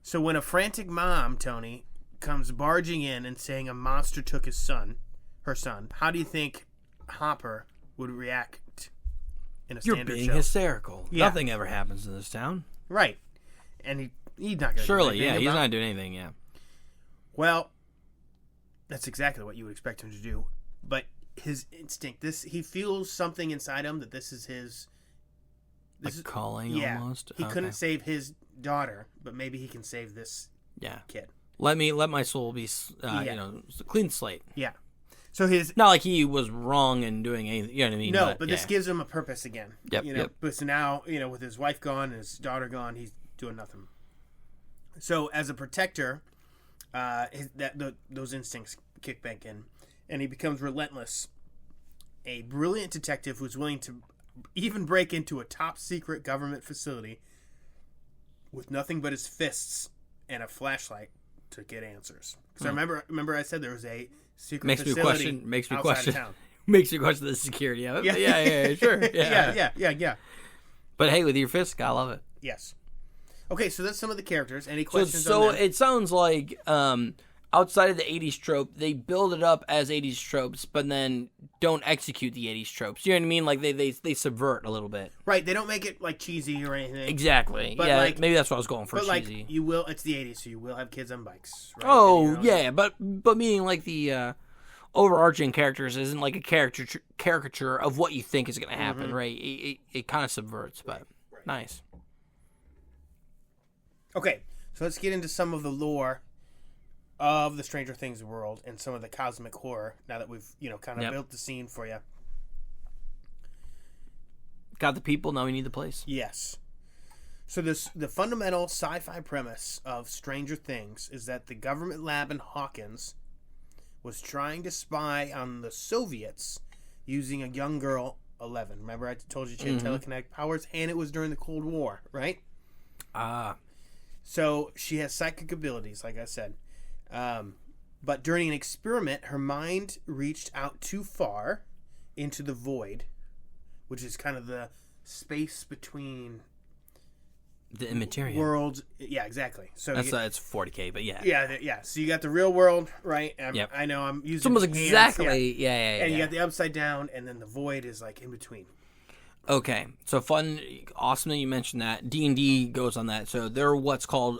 So when a frantic mom, Tony, comes barging in and saying a monster took her son, how do you think Hopper would react in a You're standard being show? hysterical. Yeah. Nothing ever happens in this town. Right. And he's not going to Surely, do anything he's about not doing anything, yeah. Well, that's exactly what you would expect him to do. But his instinct, he feels something inside him that this is his... calling almost? He couldn't save his daughter, but maybe he can save this kid. Let my soul be, clean slate. Yeah. So his... Not like he was wrong in doing anything, you know what I mean? No, but this gives him a purpose again. Yep, But so now, with his wife gone and his daughter gone, he's doing nothing. So as a protector, those instincts kick back in, and he becomes relentless. A brilliant detective who's willing to even break into a top secret government facility with nothing but his fists and a flashlight to get answers. Because I remember I said there was a secret facility outside of town. Makes me question the security of it. Yeah, sure. Yeah. But hey, with your fist, gotta love it. Yes. Okay, so that's some of the characters. Any questions So on them? it sounds like outside of the 80s trope, they build it up as 80s tropes, but then don't execute the 80s tropes. You know what I mean? Like they subvert a little bit. Right, they don't make it like cheesy or anything. Exactly. But yeah, maybe that's what I was going for. But cheesy. like you will, it's the 80s, so you will have kids on bikes. Right? Oh yeah, but meaning like the overarching characters isn't like a caricature of what you think is going to happen, right? It kind of subverts, but nice. Okay, so let's get into some of the lore of the Stranger Things world and some of the cosmic horror. Now that we've kind of built the scene for you. Got the people, now we need the place. Yes. So the fundamental sci-fi premise of Stranger Things is that the government lab in Hawkins was trying to spy on the Soviets using a young girl, 11. Remember I told you she had telekinetic powers, and it was during the Cold War, right? So she has psychic abilities, like I said. But during an experiment, her mind reached out too far into the void, which is kind of the space between the immaterial worlds. Yeah, exactly. So that's it's 40K, but yeah. Yeah. So you got the real world, right? Yep. I know I'm using it's almost hands, exactly. Yeah. And you got the upside down, and then the void is like in between. Okay, so fun, awesome that you mentioned that. D&D goes on that. So they're what's called,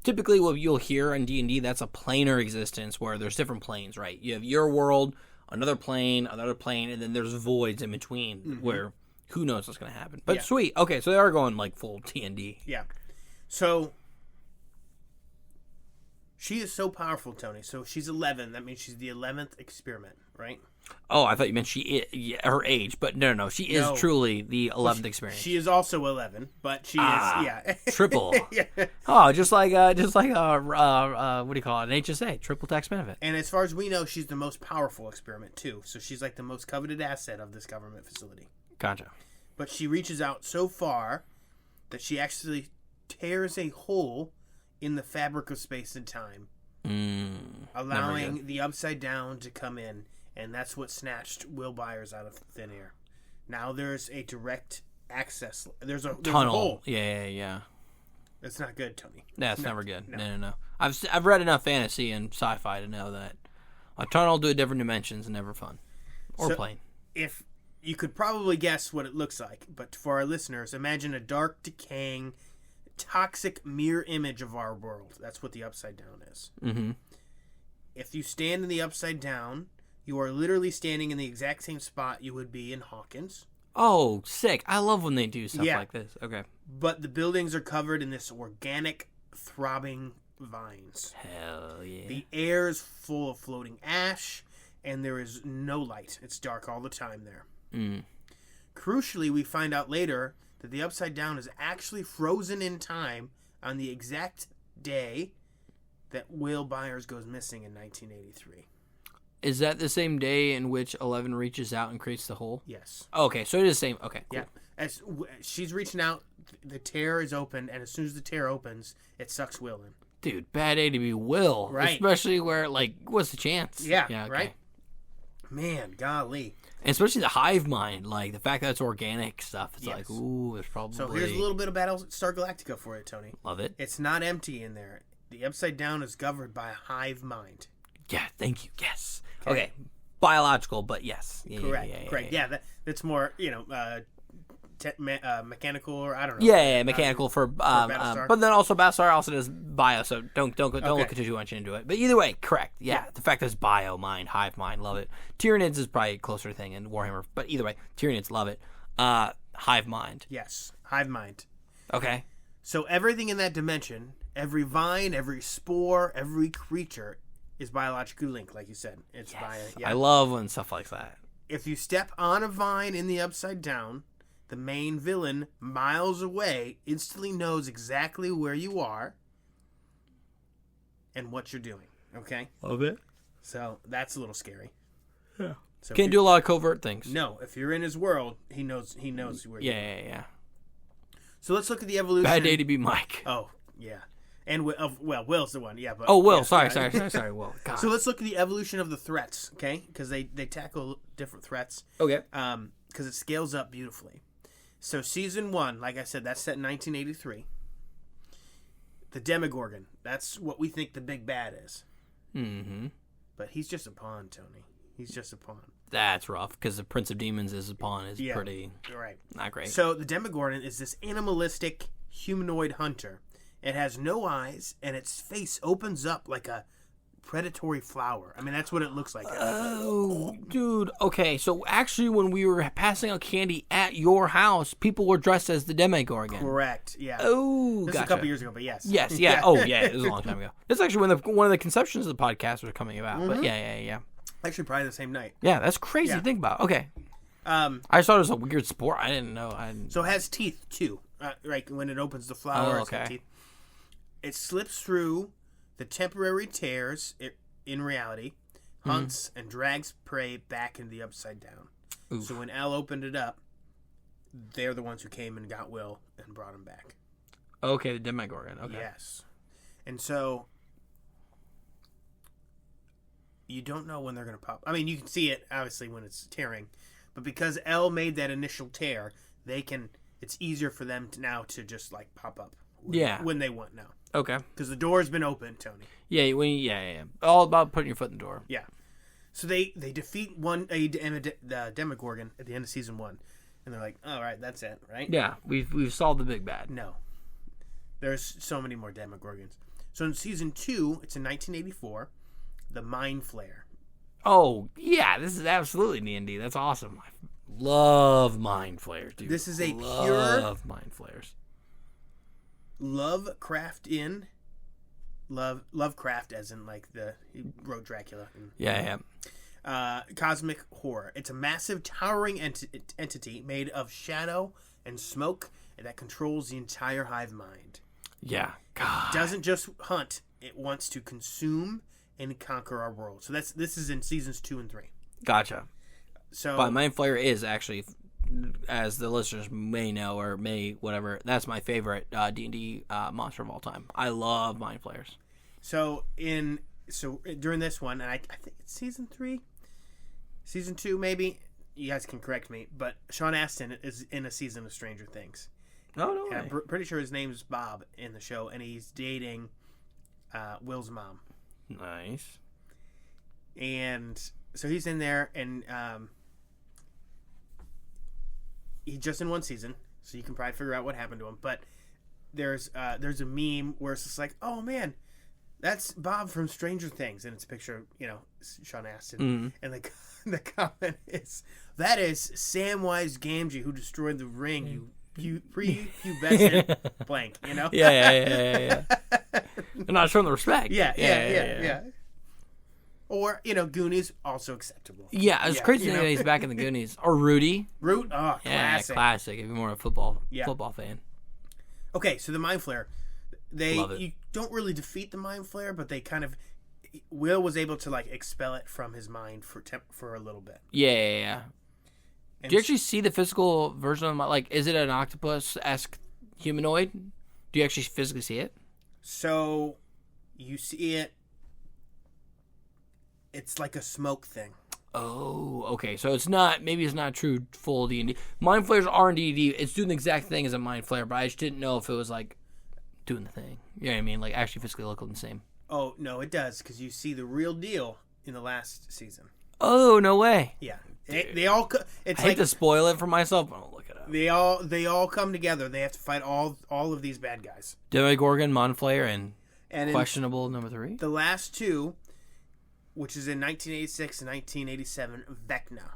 typically what you'll hear in D&D, that's a planar existence where there's different planes, right? You have your world, another plane, and then there's voids in between where who knows what's going to happen. But sweet. Okay, so they are going like full D&D. Yeah. So she is so powerful, Tony. So she's 11. That means she's the 11th experiment, right? Oh, I thought you meant her age, but no. She is truly the 11th experience. She is also 11, but she is triple. Oh, just like what do you call it? An HSA, triple tax benefit. And as far as we know, she's the most powerful experiment too. So she's like the most coveted asset of this government facility. Gotcha. But she reaches out so far that she actually tears a hole in the fabric of space and time, allowing the Upside Down to come in, and that's what snatched Will Byers out of thin air. Now there's a direct access. There's a Tunnel. hole. Yeah. It's not good, Tony. That's never good. No. I've read enough fantasy and sci-fi to know that a tunnel to different dimensions is never fun or plain. If you could probably guess what it looks like, but for our listeners, imagine a dark, decaying, toxic mirror image of our world. That's what the Upside Down is. Mm-hmm. If you stand in the Upside Down, you are literally standing in the exact same spot you would be in Hawkins. Oh, sick. I love when they do stuff like this. Okay. But the buildings are covered in this organic, throbbing vines. Hell yeah. The air is full of floating ash, and there is no light. It's dark all the time there. Crucially, we find out later that the Upside Down is actually frozen in time on the exact day that Will Byers goes missing in 1983. Is that the same day in which 11 reaches out and creates the hole? Yes. Okay, so it is the same. Okay, cool. Yeah. As she's reaching out, the tear is open, and as soon as the tear opens, it sucks Will in. Dude, bad day to be Will. Right. Especially where, like, what's the chance? Yeah, okay. right? Man, golly. And especially the hive mind, like, the fact that it's organic stuff. It's Yes. like, ooh, there's probably... So here's a little bit of Battlestar Galactica for you, Tony. Love it. It's not empty in there. The Upside Down is governed by a hive mind. Yeah, thank you. Yes. Okay. Biological, but yes. Correct. Yeah, that's more, mechanical, or I don't know. Yeah, mechanical for Battlestar. but then also Battlestar also does bio, so don't look too much into it. But either way, correct. Yeah, the fact that it's bio mind, hive mind, love it. Tyranids is probably a closer thing in Warhammer, but either way, Tyranids love it. Hive mind. Yes, hive mind. Okay. So everything in that dimension, every vine, every spore, every creature is biologically linked, like you said. It's I love when stuff like that. If you step on a vine in the Upside Down, the main villain, miles away, instantly knows exactly where you are and what you're doing. Okay? Love it. So that's a little scary. Yeah. So Can't do a lot of covert things. No, if you're in his world, he knows where you are. Yeah. So let's look at the evolution. Bad day to be Mike. Oh, yeah. And Will's the one, yeah. But, Will. yeah, Sorry, Will. God. So let's look at the evolution of the threats, okay? Because they tackle different threats. Okay. Because it scales up beautifully. So season 1, like I said, that's set in 1983. The Demogorgon, that's what we think the big bad is. Mm-hmm. But he's just a pawn, Tony. He's just a pawn. That's rough, because the Prince of Demons is a pawn is pretty right. Not great. So the Demogorgon is this animalistic humanoid hunter. It has no eyes, and its face opens up like a predatory flower. I mean, that's what it looks like. Oh, dude. Okay, so actually when we were passing out candy at your house, people were dressed as the Demogorgon. Correct, yeah. Oh, this gotcha. is a couple years ago, but yes. Yes, yeah. Oh, yeah, it was a long time ago. It's actually when one of the conceptions of the podcast was coming about. But yeah. Actually, probably the same night. Yeah, that's crazy to think about. Okay. I just thought it was a weird sport. I didn't know. So it has teeth, too. Right, when it opens the flower, it's got teeth. It slips through the temporary tears in reality, hunts, and drags prey back into the Upside Down. Oof. So when Elle opened it up, they're the ones who came and got Will and brought him back. Okay, the Demogorgon. Okay. Yes. And so you don't know when they're going to pop. I mean, you can see it, obviously, when it's tearing. But because Elle made that initial tear, it's easier for them to just, like, pop up. When they want now. Okay. Because the door's been open, Tony. Yeah. All about putting your foot in the door. Yeah. So they defeat the Demogorgon at the end of season 1. And they're like, all right, that's it, right? Yeah, we've solved the big bad. No. There's so many more Demogorgons. So in season 2, it's in 1984, the Mind Flayer. Oh, yeah, this is absolutely D&D. That's awesome. I love Mind Flayers, dude. This is a love Mind Flayers. Lovecraft as in like he wrote Dracula. Yeah. Cosmic horror. It's a massive towering entity made of shadow and smoke that controls the entire hive mind. Yeah. God. It doesn't just hunt, it wants to consume and conquer our world. So this is in seasons 2 and 3. Gotcha. So but Mind Flayer is actually as the listeners may know or may whatever, that's my favorite D&D monster of all time. I love mind flayers. So during this one, and I think it's season 3, season 2 maybe. You guys can correct me, but Sean Astin is in a season of Stranger Things. Oh no! And I'm pretty sure his name's Bob in the show, and he's dating Will's mom. Nice. And so he's in there, and he's just in one season, so you can probably figure out what happened to him. But there's a meme where it's just like, oh man, that's Bob from Stranger Things, and it's a picture of, Sean Astin, and the comment is, that is Samwise Gamgee who destroyed the ring. You pre-pubescent blank, Yeah. They're not showing the respect. Yeah. Or, Goonies, also acceptable. Yeah, it's crazy that he's back in the Goonies. Or Rudy. Classic. Yeah, classic. If you're more a football fan. Okay, so the Mind Flayer, Love it. you don't really defeat the Mind Flayer, but they kind of, Will was able to expel it from his mind for a little bit. Yeah. Do you actually see the physical version of my, is it an octopus-esque humanoid? Do you actually physically see it? So, you see it, it's like a smoke thing. Oh, okay. So maybe it's not true full D&D. Mind Flayers are in D&D. It's doing the exact thing as a Mind Flayer, but I just didn't know if it was doing the thing. You know what I mean? Actually physically looking the same. Oh, no, it does, because you see the real deal in the last season. Oh, no way. Yeah. They all. It's I hate to spoil it for myself, but I'll look it up. They all come together. They have to fight all of these bad guys. Demogorgon, Mind Flayer, and questionable number 3. The last two, which is in 1986 and 1987, Vecna.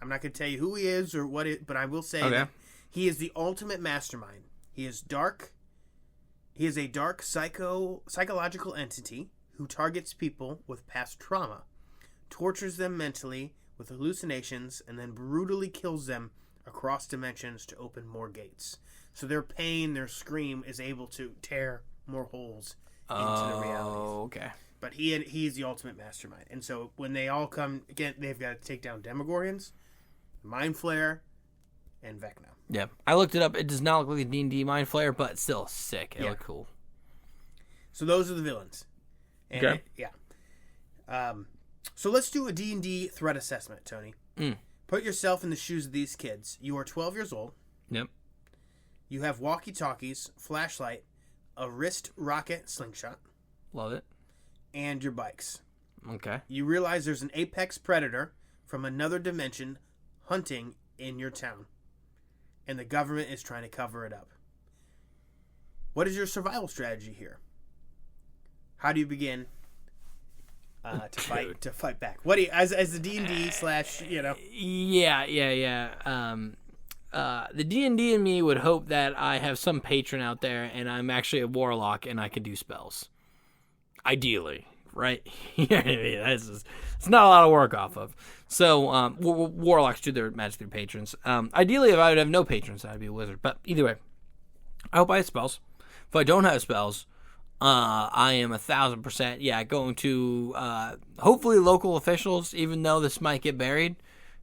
I'm not going to tell you who he is or what it, but I will say that he is the ultimate mastermind. He is dark. He is a dark psychological entity who targets people with past trauma, tortures them mentally with hallucinations, and then brutally kills them across dimensions to open more gates. So their pain, their scream is able to tear more holes into the reality. Oh, okay. But he is the ultimate mastermind. And so when they all come, again, they've got to take down Demogorgons, Mind Flayer, and Vecna. Yeah. I looked it up. It does not look like a D&D Mind Flayer, but still sick. It looked cool. So those are the villains. And Okay. So let's do a D&D threat assessment, Tony. Put yourself in the shoes of these kids. You are 12 years old. Yep. You have walkie-talkies, flashlight, a wrist rocket slingshot, Love it. and your bikes. Okay. You realize there's an apex predator from another dimension hunting in your town, and the government is trying to cover it up. What is your survival strategy here? How do you begin to fight back? What do you, as the D&D slash, Yeah. The D&D in me would hope that I have some patron out there and I'm actually a warlock and I can do spells. Ideally, right? You know what I mean? It's not a lot of work off of. So warlocks do their magic through patrons. Ideally, if I would have no patrons, I'd be a wizard. But either way, I hope I have spells. If I don't have spells, I am 1,000% going to hopefully local officials, even though this might get buried.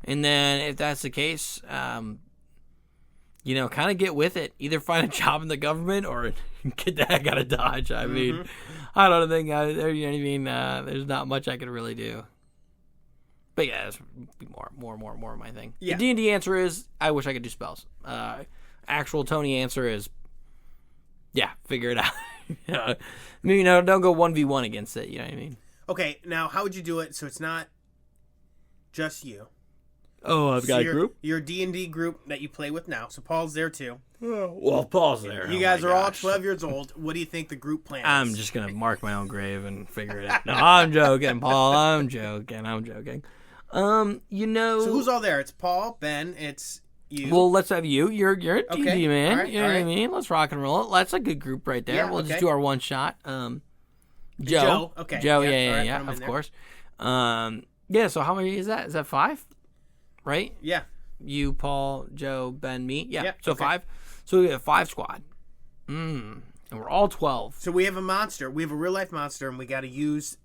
And then if that's the case, kind of get with it. Either find a job in the government or get the heck out of Dodge. I mean, I don't think you know what I mean. There's not much I could really do. But yeah, that's more my thing. Yeah. The D&D answer is I wish I could do spells. Actual Tony answer is figure it out. Don't go 1v1 against it. You know what I mean? Okay, now how would you do it so it's not just you? Oh, I've got a group? Your D&D group that you play with now. So Paul's there too. Well, Paul's there. You guys are all 12 years old. What do you think the group plan is? I'm just going to mark my own grave and figure it out. No, I'm joking, Paul. I'm joking. So who's all there? It's Paul, Ben, it's you. Well, let's have you. You're a D&D man. All right, you know what I mean? Let's rock and roll it. That's a good group right there. Yeah, We'll just do our one shot. Joe. Okay. Joe, All right, of course. So how many is that? Is that 5? Right? Yeah. You, Paul, Joe, Ben, me. Yeah. Yep, So okay. 5. So we have 5 squad. And we're all 12. So we have a monster. We have a real life monster, and we got to use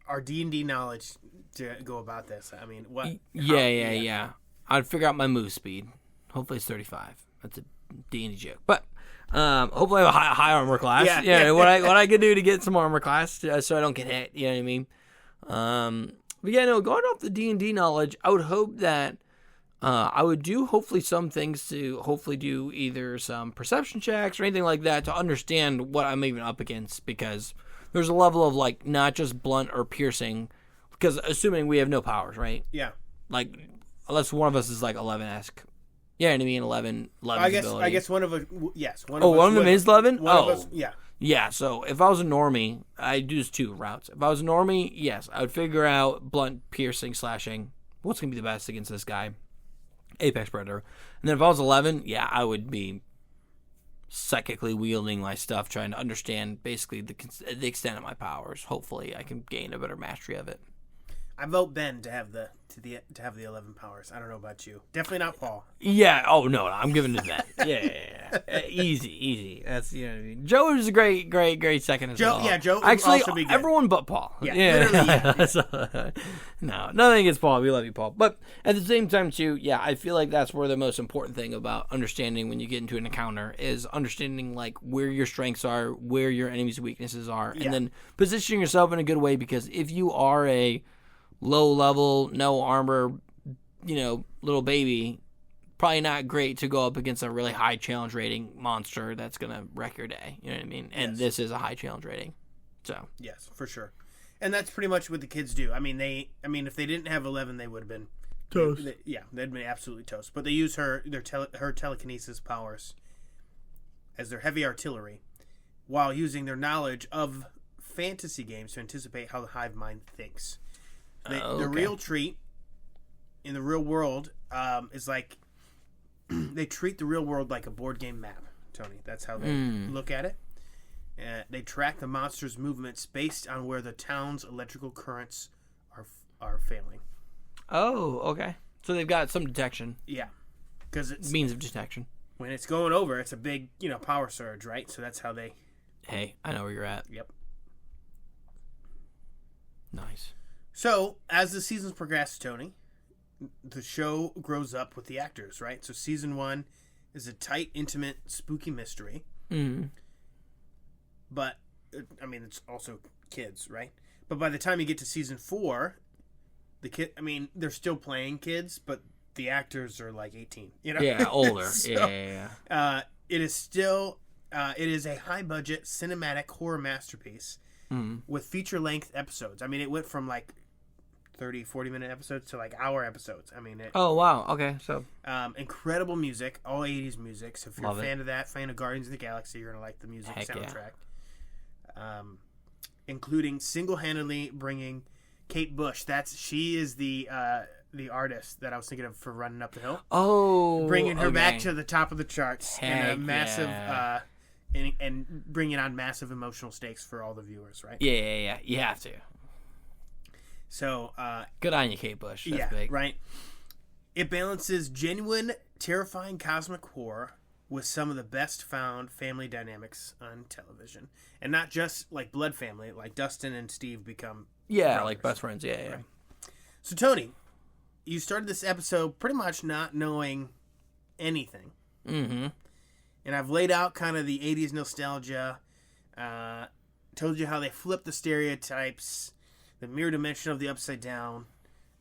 our D&D knowledge to go about this. I mean, what? Yeah. I'd figure out my move speed. Hopefully it's 35. That's a D&D joke. But hopefully I have a high armor class. Yeah. What I can do to get some armor class so I don't get hit. You know what I mean? But yeah, no, going off the D&D knowledge, I would hope that I would do hopefully some things to hopefully do either some perception checks or anything like that to understand what I'm even up against, because there's a level of like not just blunt or piercing, because assuming we have no powers, right? Yeah. Like unless one of us is like 11-esque. Yeah, you know what I mean? 11 I guess one of us. Yes. One of them is 11. One of us. Yeah. Yeah, so if I was a normie, I'd do just 2 routes. If I was a normie, yes, I would figure out blunt, piercing, slashing. What's going to be the best against this guy? Apex Predator. And then if I was 11, yeah, I would be psychically wielding my stuff, trying to understand basically the extent of my powers. Hopefully, I can gain a better mastery of it. I vote Ben to have the 11 powers. I don't know about you. Definitely not Paul. Yeah. Oh no, I'm giving it to Ben. Yeah. Easy. That's what I mean. Joe is a great second as well. Yeah, Joe. Actually, also be good. everyone but Paul. Yeah. Literally, yeah. So, no, nothing against Paul. We love you, Paul. But at the same time, too, yeah, I feel like that's where the most important thing about understanding when you get into an encounter is understanding like where your strengths are, where your enemy's weaknesses are, and then positioning yourself in a good way. Because if you are a low level, no armor, little baby, probably not great to go up against a really high challenge rating monster that's going to wreck your day. You know what I mean? And this is a high challenge rating. So. Yes, for sure. And that's pretty much what the kids do. I mean, if they didn't have 11, they would have been toast. They'd been absolutely toast. But they use her telekinesis powers as their heavy artillery while using their knowledge of fantasy games to anticipate how the hive mind thinks. The real treat in the real world is like they treat the real world like a board game map, Tony. That's how they look at it. They track the monster's movements based on where the town's electrical currents are failing. Oh, okay. So they've got some detection. Yeah, because it's means of detection. When it's going over, it's a big power surge, right? So that's how they. Hey, I know where you're at. Yep. Nice. So, as the seasons progress, Tony, the show grows up with the actors, right? So, season 1 is a tight, intimate, spooky mystery. Mm-hmm. But, it's also kids, right? But by the time you get to season 4, they're still playing kids, but the actors are like 18, Yeah, older. So, yeah. It is still, it is a high-budget cinematic horror masterpiece with feature-length episodes. It went from like 30, 40-minute episodes to like hour episodes. Oh, wow. Okay, so. Incredible music, all 80s music. So if you're Love a fan it. of that, fan of Guardians of the Galaxy, you're going to like the music Heck soundtrack. Yeah. Including single-handedly bringing Kate Bush. She is the artist that I was thinking of for Running Up the Hill. Oh, bringing her back to the top of the charts in a Heck massive and bringing on massive emotional stakes for all the viewers, right? Yeah. You have to. So, good on you, Kate Bush. That's big. Right. It balances genuine, terrifying cosmic horror with some of the best found family dynamics on television, and not just like blood family, like Dustin and Steve become brothers. Like best friends. Yeah. Right. So, Tony, you started this episode pretty much not knowing anything. Mm-hmm. And I've laid out kind of the 80s nostalgia, told you how they flipped the stereotypes, the mirror dimension of the Upside Down,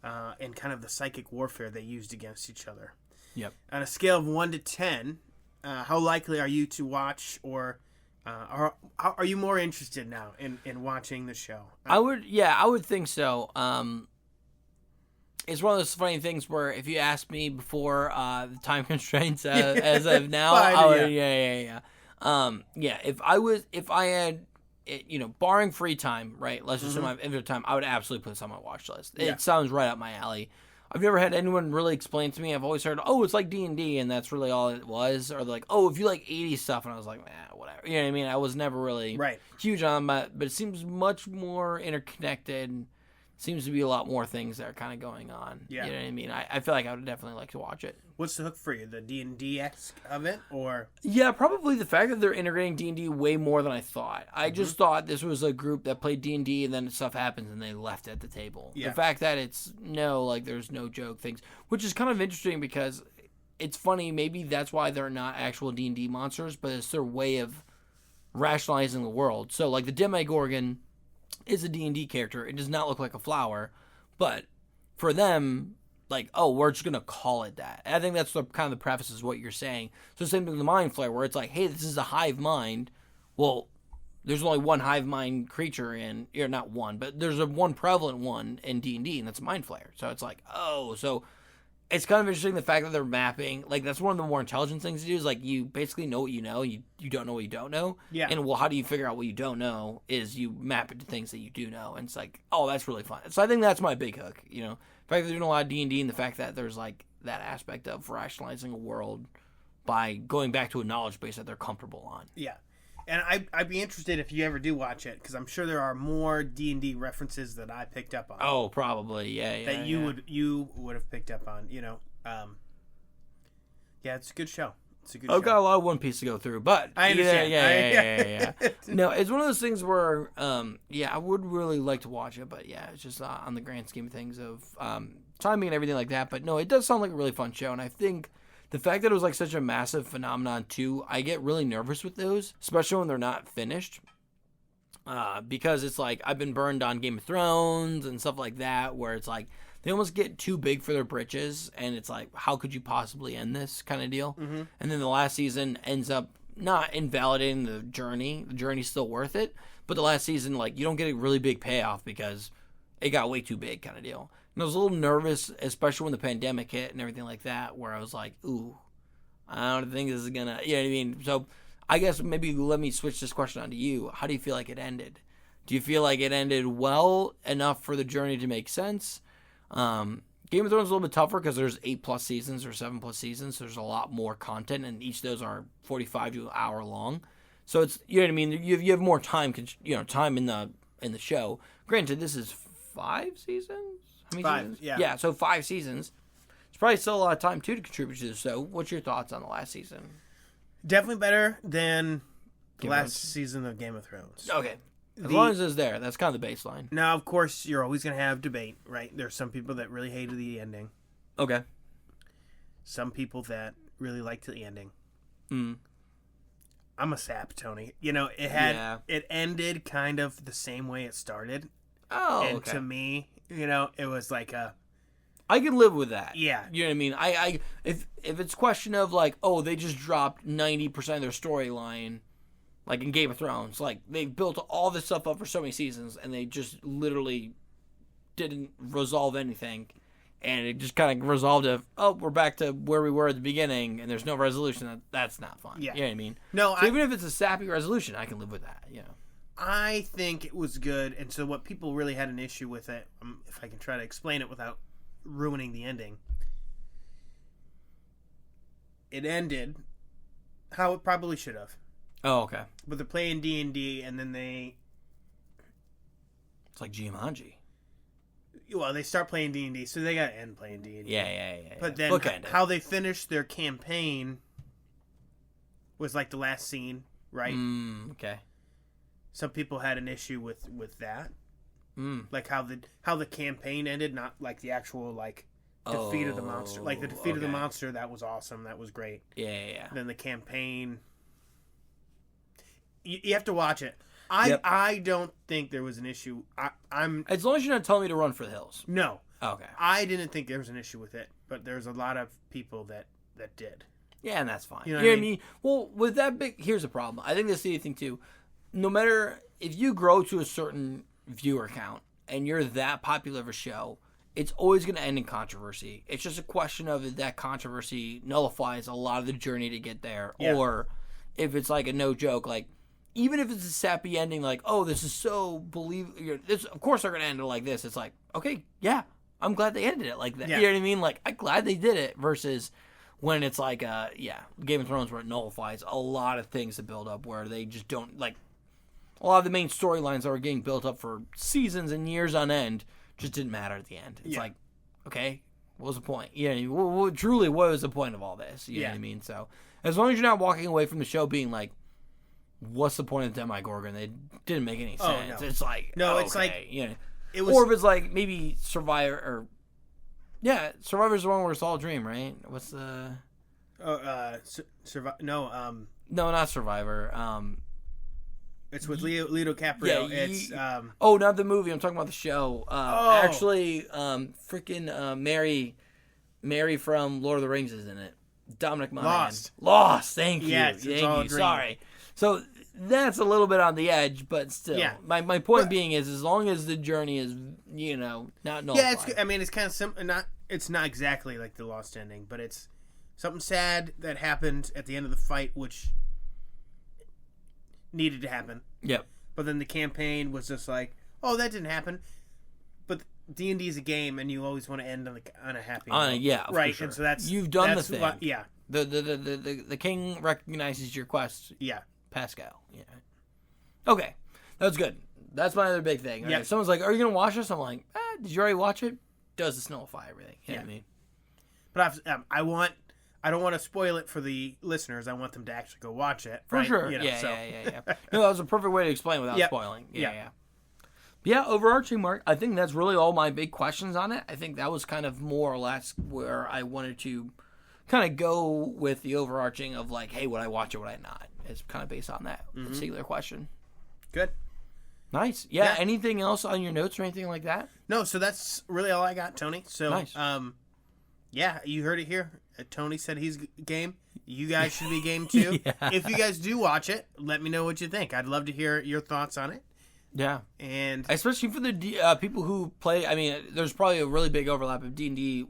and kind of the psychic warfare they used against each other. Yep. On a scale of 1 to 10, how likely are you to watch, or are you more interested now in watching the show? I would think so. It's one of those funny things where if you asked me before the time constraints as of now, I would, if I had, barring free time, right? Let's assume I have infinite time, I would absolutely put this on my watch list. Yeah. It sounds right up my alley. I've never had anyone really explain to me. I've always heard, it's like D&D, and that's really all it was. Or they're like, if you like 80s stuff, and I was like, whatever. You know what I mean? I was never really huge on that, but it seems much more interconnected. Seems to be a lot more things that are kind of going on. Yeah. You know what I mean? I feel like I would definitely like to watch it. What's the hook for you? The D&D-esque of it, or? Yeah, probably the fact that they're integrating D&D way more than I thought. I just thought this was a group that played D&D and then stuff happens and they left at the table. Yeah. The fact that there's no joke things, which is kind of interesting because it's funny. Maybe that's why they're not actual D&D monsters, but it's their way of rationalizing the world. So, like, the Demogorgon is a D&D character. It does not look like a flower, but for them, like, oh, we're just going to call it that. And I think that's kind of the preface is what you're saying. So same thing with the Mind Flayer, where it's like, hey, this is a hive mind. Well, there's only one hive mind creature or not one, but there's one prevalent one in D&D, and that's Mind Flayer. So it's like, oh, so it's kind of interesting the fact that they're mapping. Like, that's one of the more intelligent things to do is, like, you basically know what you know. You don't know what you don't know. Yeah. And, well, how do you figure out what you don't know is you map it to things that you do know. And it's like, oh, that's really fun. So I think that's my big hook, The fact that they're doing a lot of D&D and the fact that there's, like, that aspect of rationalizing a world by going back to a knowledge base that they're comfortable on. Yeah. And I'd be interested if you ever do watch it, because I'm sure there are more D&D references that I picked up on. Oh, probably, yeah. That you would have picked up on, Yeah, it's a good show. I've got a lot of One Piece to go through, but I understand. Yeah. No, it's one of those things where, I would really like to watch it, but it's just on the grand scheme of things of timing and everything like that. But no, it does sound like a really fun show, and I think the fact that it was like such a massive phenomenon too, I get really nervous with those, especially when they're not finished. Because it's like I've been burned on Game of Thrones and stuff like that, where it's like they almost get too big for their britches, and it's like, how could you possibly end this kind of deal? Mm-hmm. And then the last season ends up not invalidating the journey. The journey's still worth it, but the last season, like, you don't get a really big payoff because it got way too big kind of deal. And I was a little nervous, especially when the pandemic hit and everything like that, where I was like, ooh, I don't think this is gonna, you know what I mean? So I guess maybe let me switch this question on to you. How do you feel like it ended? Do you feel like it ended well enough for the journey to make sense? Game of Thrones is a little bit tougher because there's 8+ seasons or 7+ seasons. So there's a lot more content, and each of those are 45 to an hour long. So it's, you know what I mean? You have more time, time in the show. Granted, this is 5 seasons. How many 5, seasons? yeah. Yeah, so 5 seasons. It's probably still a lot of time too to contribute to this. So, what's your thoughts on the last season? Definitely better than the Game of last Thrones. season of Game of Thrones. Okay. As long as it's there, that's kind of the baseline. Now, of course, you're always going to have debate, right? There's some people that really hated the ending. Okay. Some people that really liked the ending. Mm. I'm a sap, Tony. It ended kind of the same way it started. Oh, and okay. to me, it was like a... I can live with that. Yeah. You know what I mean? I if it's a question of like, oh, they just dropped 90% of their storyline, like in Game of Thrones, like they built all this stuff up for so many seasons and they just literally didn't resolve anything, and it just kind of resolved to, oh, we're back to where we were at the beginning and there's no resolution. That's not fun. Yeah. You know what I mean? No, so even if it's a sappy resolution, I can live with that. I think it was good, and so what people really had an issue with it, if I can try to explain it without ruining the ending, it ended how it probably should have. Oh, okay. But they're playing D&D, and then It's like Jumanji. they start playing D&D, so they got to end playing D&D. Yeah. But then how they finished their campaign was like the last scene, right? Okay. Some people had an issue with that. Like how the campaign ended, not like the actual defeat of the monster. Like the defeat of the monster, that was awesome. That was great. Yeah. Then the campaign, you have to watch it. I don't think there was an issue. I'm as long as you're not telling me to run for the hills. no. Okay. I didn't think there was an issue with it, but there's a lot of people that did. Yeah, and that's fine. You know what I mean? Well, with that big, here's the problem. I think that's the thing too. No matter if you grow to a certain viewer count and you're that popular of a show, it's always going to end in controversy. It's just a question of if that controversy nullifies a lot of the journey to get there, or if it's like a no joke, like even if it's a sappy ending, like, oh, this is so this, of course they're going to end it like this. It's like, okay, yeah, I'm glad they ended it like that. Yeah. You know what I mean? Like, I'm glad they did it versus when it's like, Game of Thrones where it nullifies a lot of things that build up where they just don't, like, a lot of the main storylines that were getting built up for seasons and years on end just didn't matter at the end. It's like, okay, what was the point? You know what I mean? Truly, what was the point of all this? You know what I mean? So, as long as you're not walking away from the show being like, what's the point of Demogorgon? It didn't make any sense. No. It's like, No, okay, it's like, you know. it was, Or if it's like maybe Survivor's the one where it's all a dream, right? What's the... No, No, not Survivor. it's with Leo DiCaprio. It's Oh, not the movie. I'm talking about the show. Actually, freaking Mary from Lord of the Rings is in it. Dominic Monaghan. Lost. Thank you. Yes, it's all a dream. Sorry. So that's a little bit on the edge, but still. Yeah. My point being is, as long as the journey is, not nullified. Yeah, it's kind of simple. It's not exactly like the Lost ending, but it's something sad that happened at the end of the fight, which needed to happen. Yep. But then the campaign was just like, oh, that didn't happen. But D&D is a game, and you always want to end on a happy note. Yeah, right. For sure. And so that's you've done that's the thing. Yeah. The king recognizes your quest. Yeah. Pascal. Yeah. Okay, that's good. That's my other big thing. Right? Yep. If someone's like, "Are you gonna watch this?" I'm like, "Did you already watch it?" Does this nullify everything? You know what I mean? But I don't want to spoil it for the listeners. I want them to actually go watch it. For right? sure. Yeah. No, that was a perfect way to explain without spoiling. Yeah, overarching, Mark, I think that's really all my big questions on it. I think that was kind of more or less where I wanted to kind of go with the overarching of like, hey, would I watch it, would I not? It's kind of based on that particular question. Good. Nice. Yeah, anything else on your notes or anything like that? No, so that's really all I got, Tony. So, nice. Yeah, you heard it here. Tony said he's game. You guys should be game too. If you guys do watch it, let me know what you think. I'd love to hear your thoughts on it. Yeah, and especially for the people who play. I mean, there's probably a really big overlap of D&D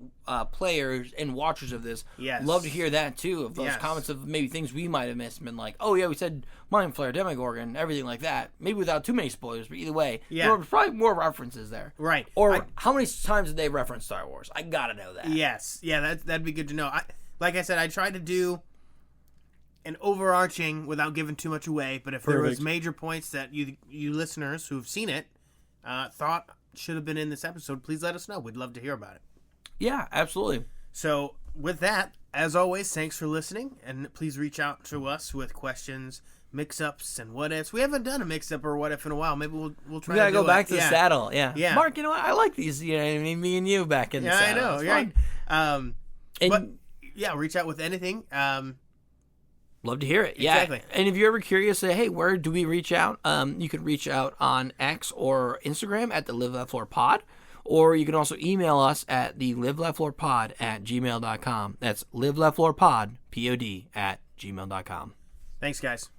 players and watchers of this. Yes, love to hear that too. Of those comments of maybe things we might have missed and been like, oh yeah, we said Mind Flayer, Demogorgon, everything like that. Maybe without too many spoilers, but either way, there were probably more references there. Right. Or how many times did they reference Star Wars? I gotta know that. Yes. Yeah, that'd be good to know. Like I said, I tried to do an overarching without giving too much away, but if there was major points that you listeners who've seen it thought should have been in this episode, please let us know. We'd love to hear about it. Yeah, absolutely. So with that, as always, thanks for listening, and please reach out to us with questions, mix-ups, and what-ifs. We haven't done a mix-up or what-if in a while. Maybe we'll try to go back to the saddle. Yeah. Mark, Yeah. I like these, me and you back in the saddle. I know, it's right? But reach out with anything. Love to hear it. Yeah. Exactly. And if you're ever curious, say, hey, where do we reach out? You can reach out on X or Instagram at the Live That Floor Pod, or you can also email us at the livethatfloorpod@gmail.com. That's livethatfloorpod, POD, @gmail.com. Thanks, guys.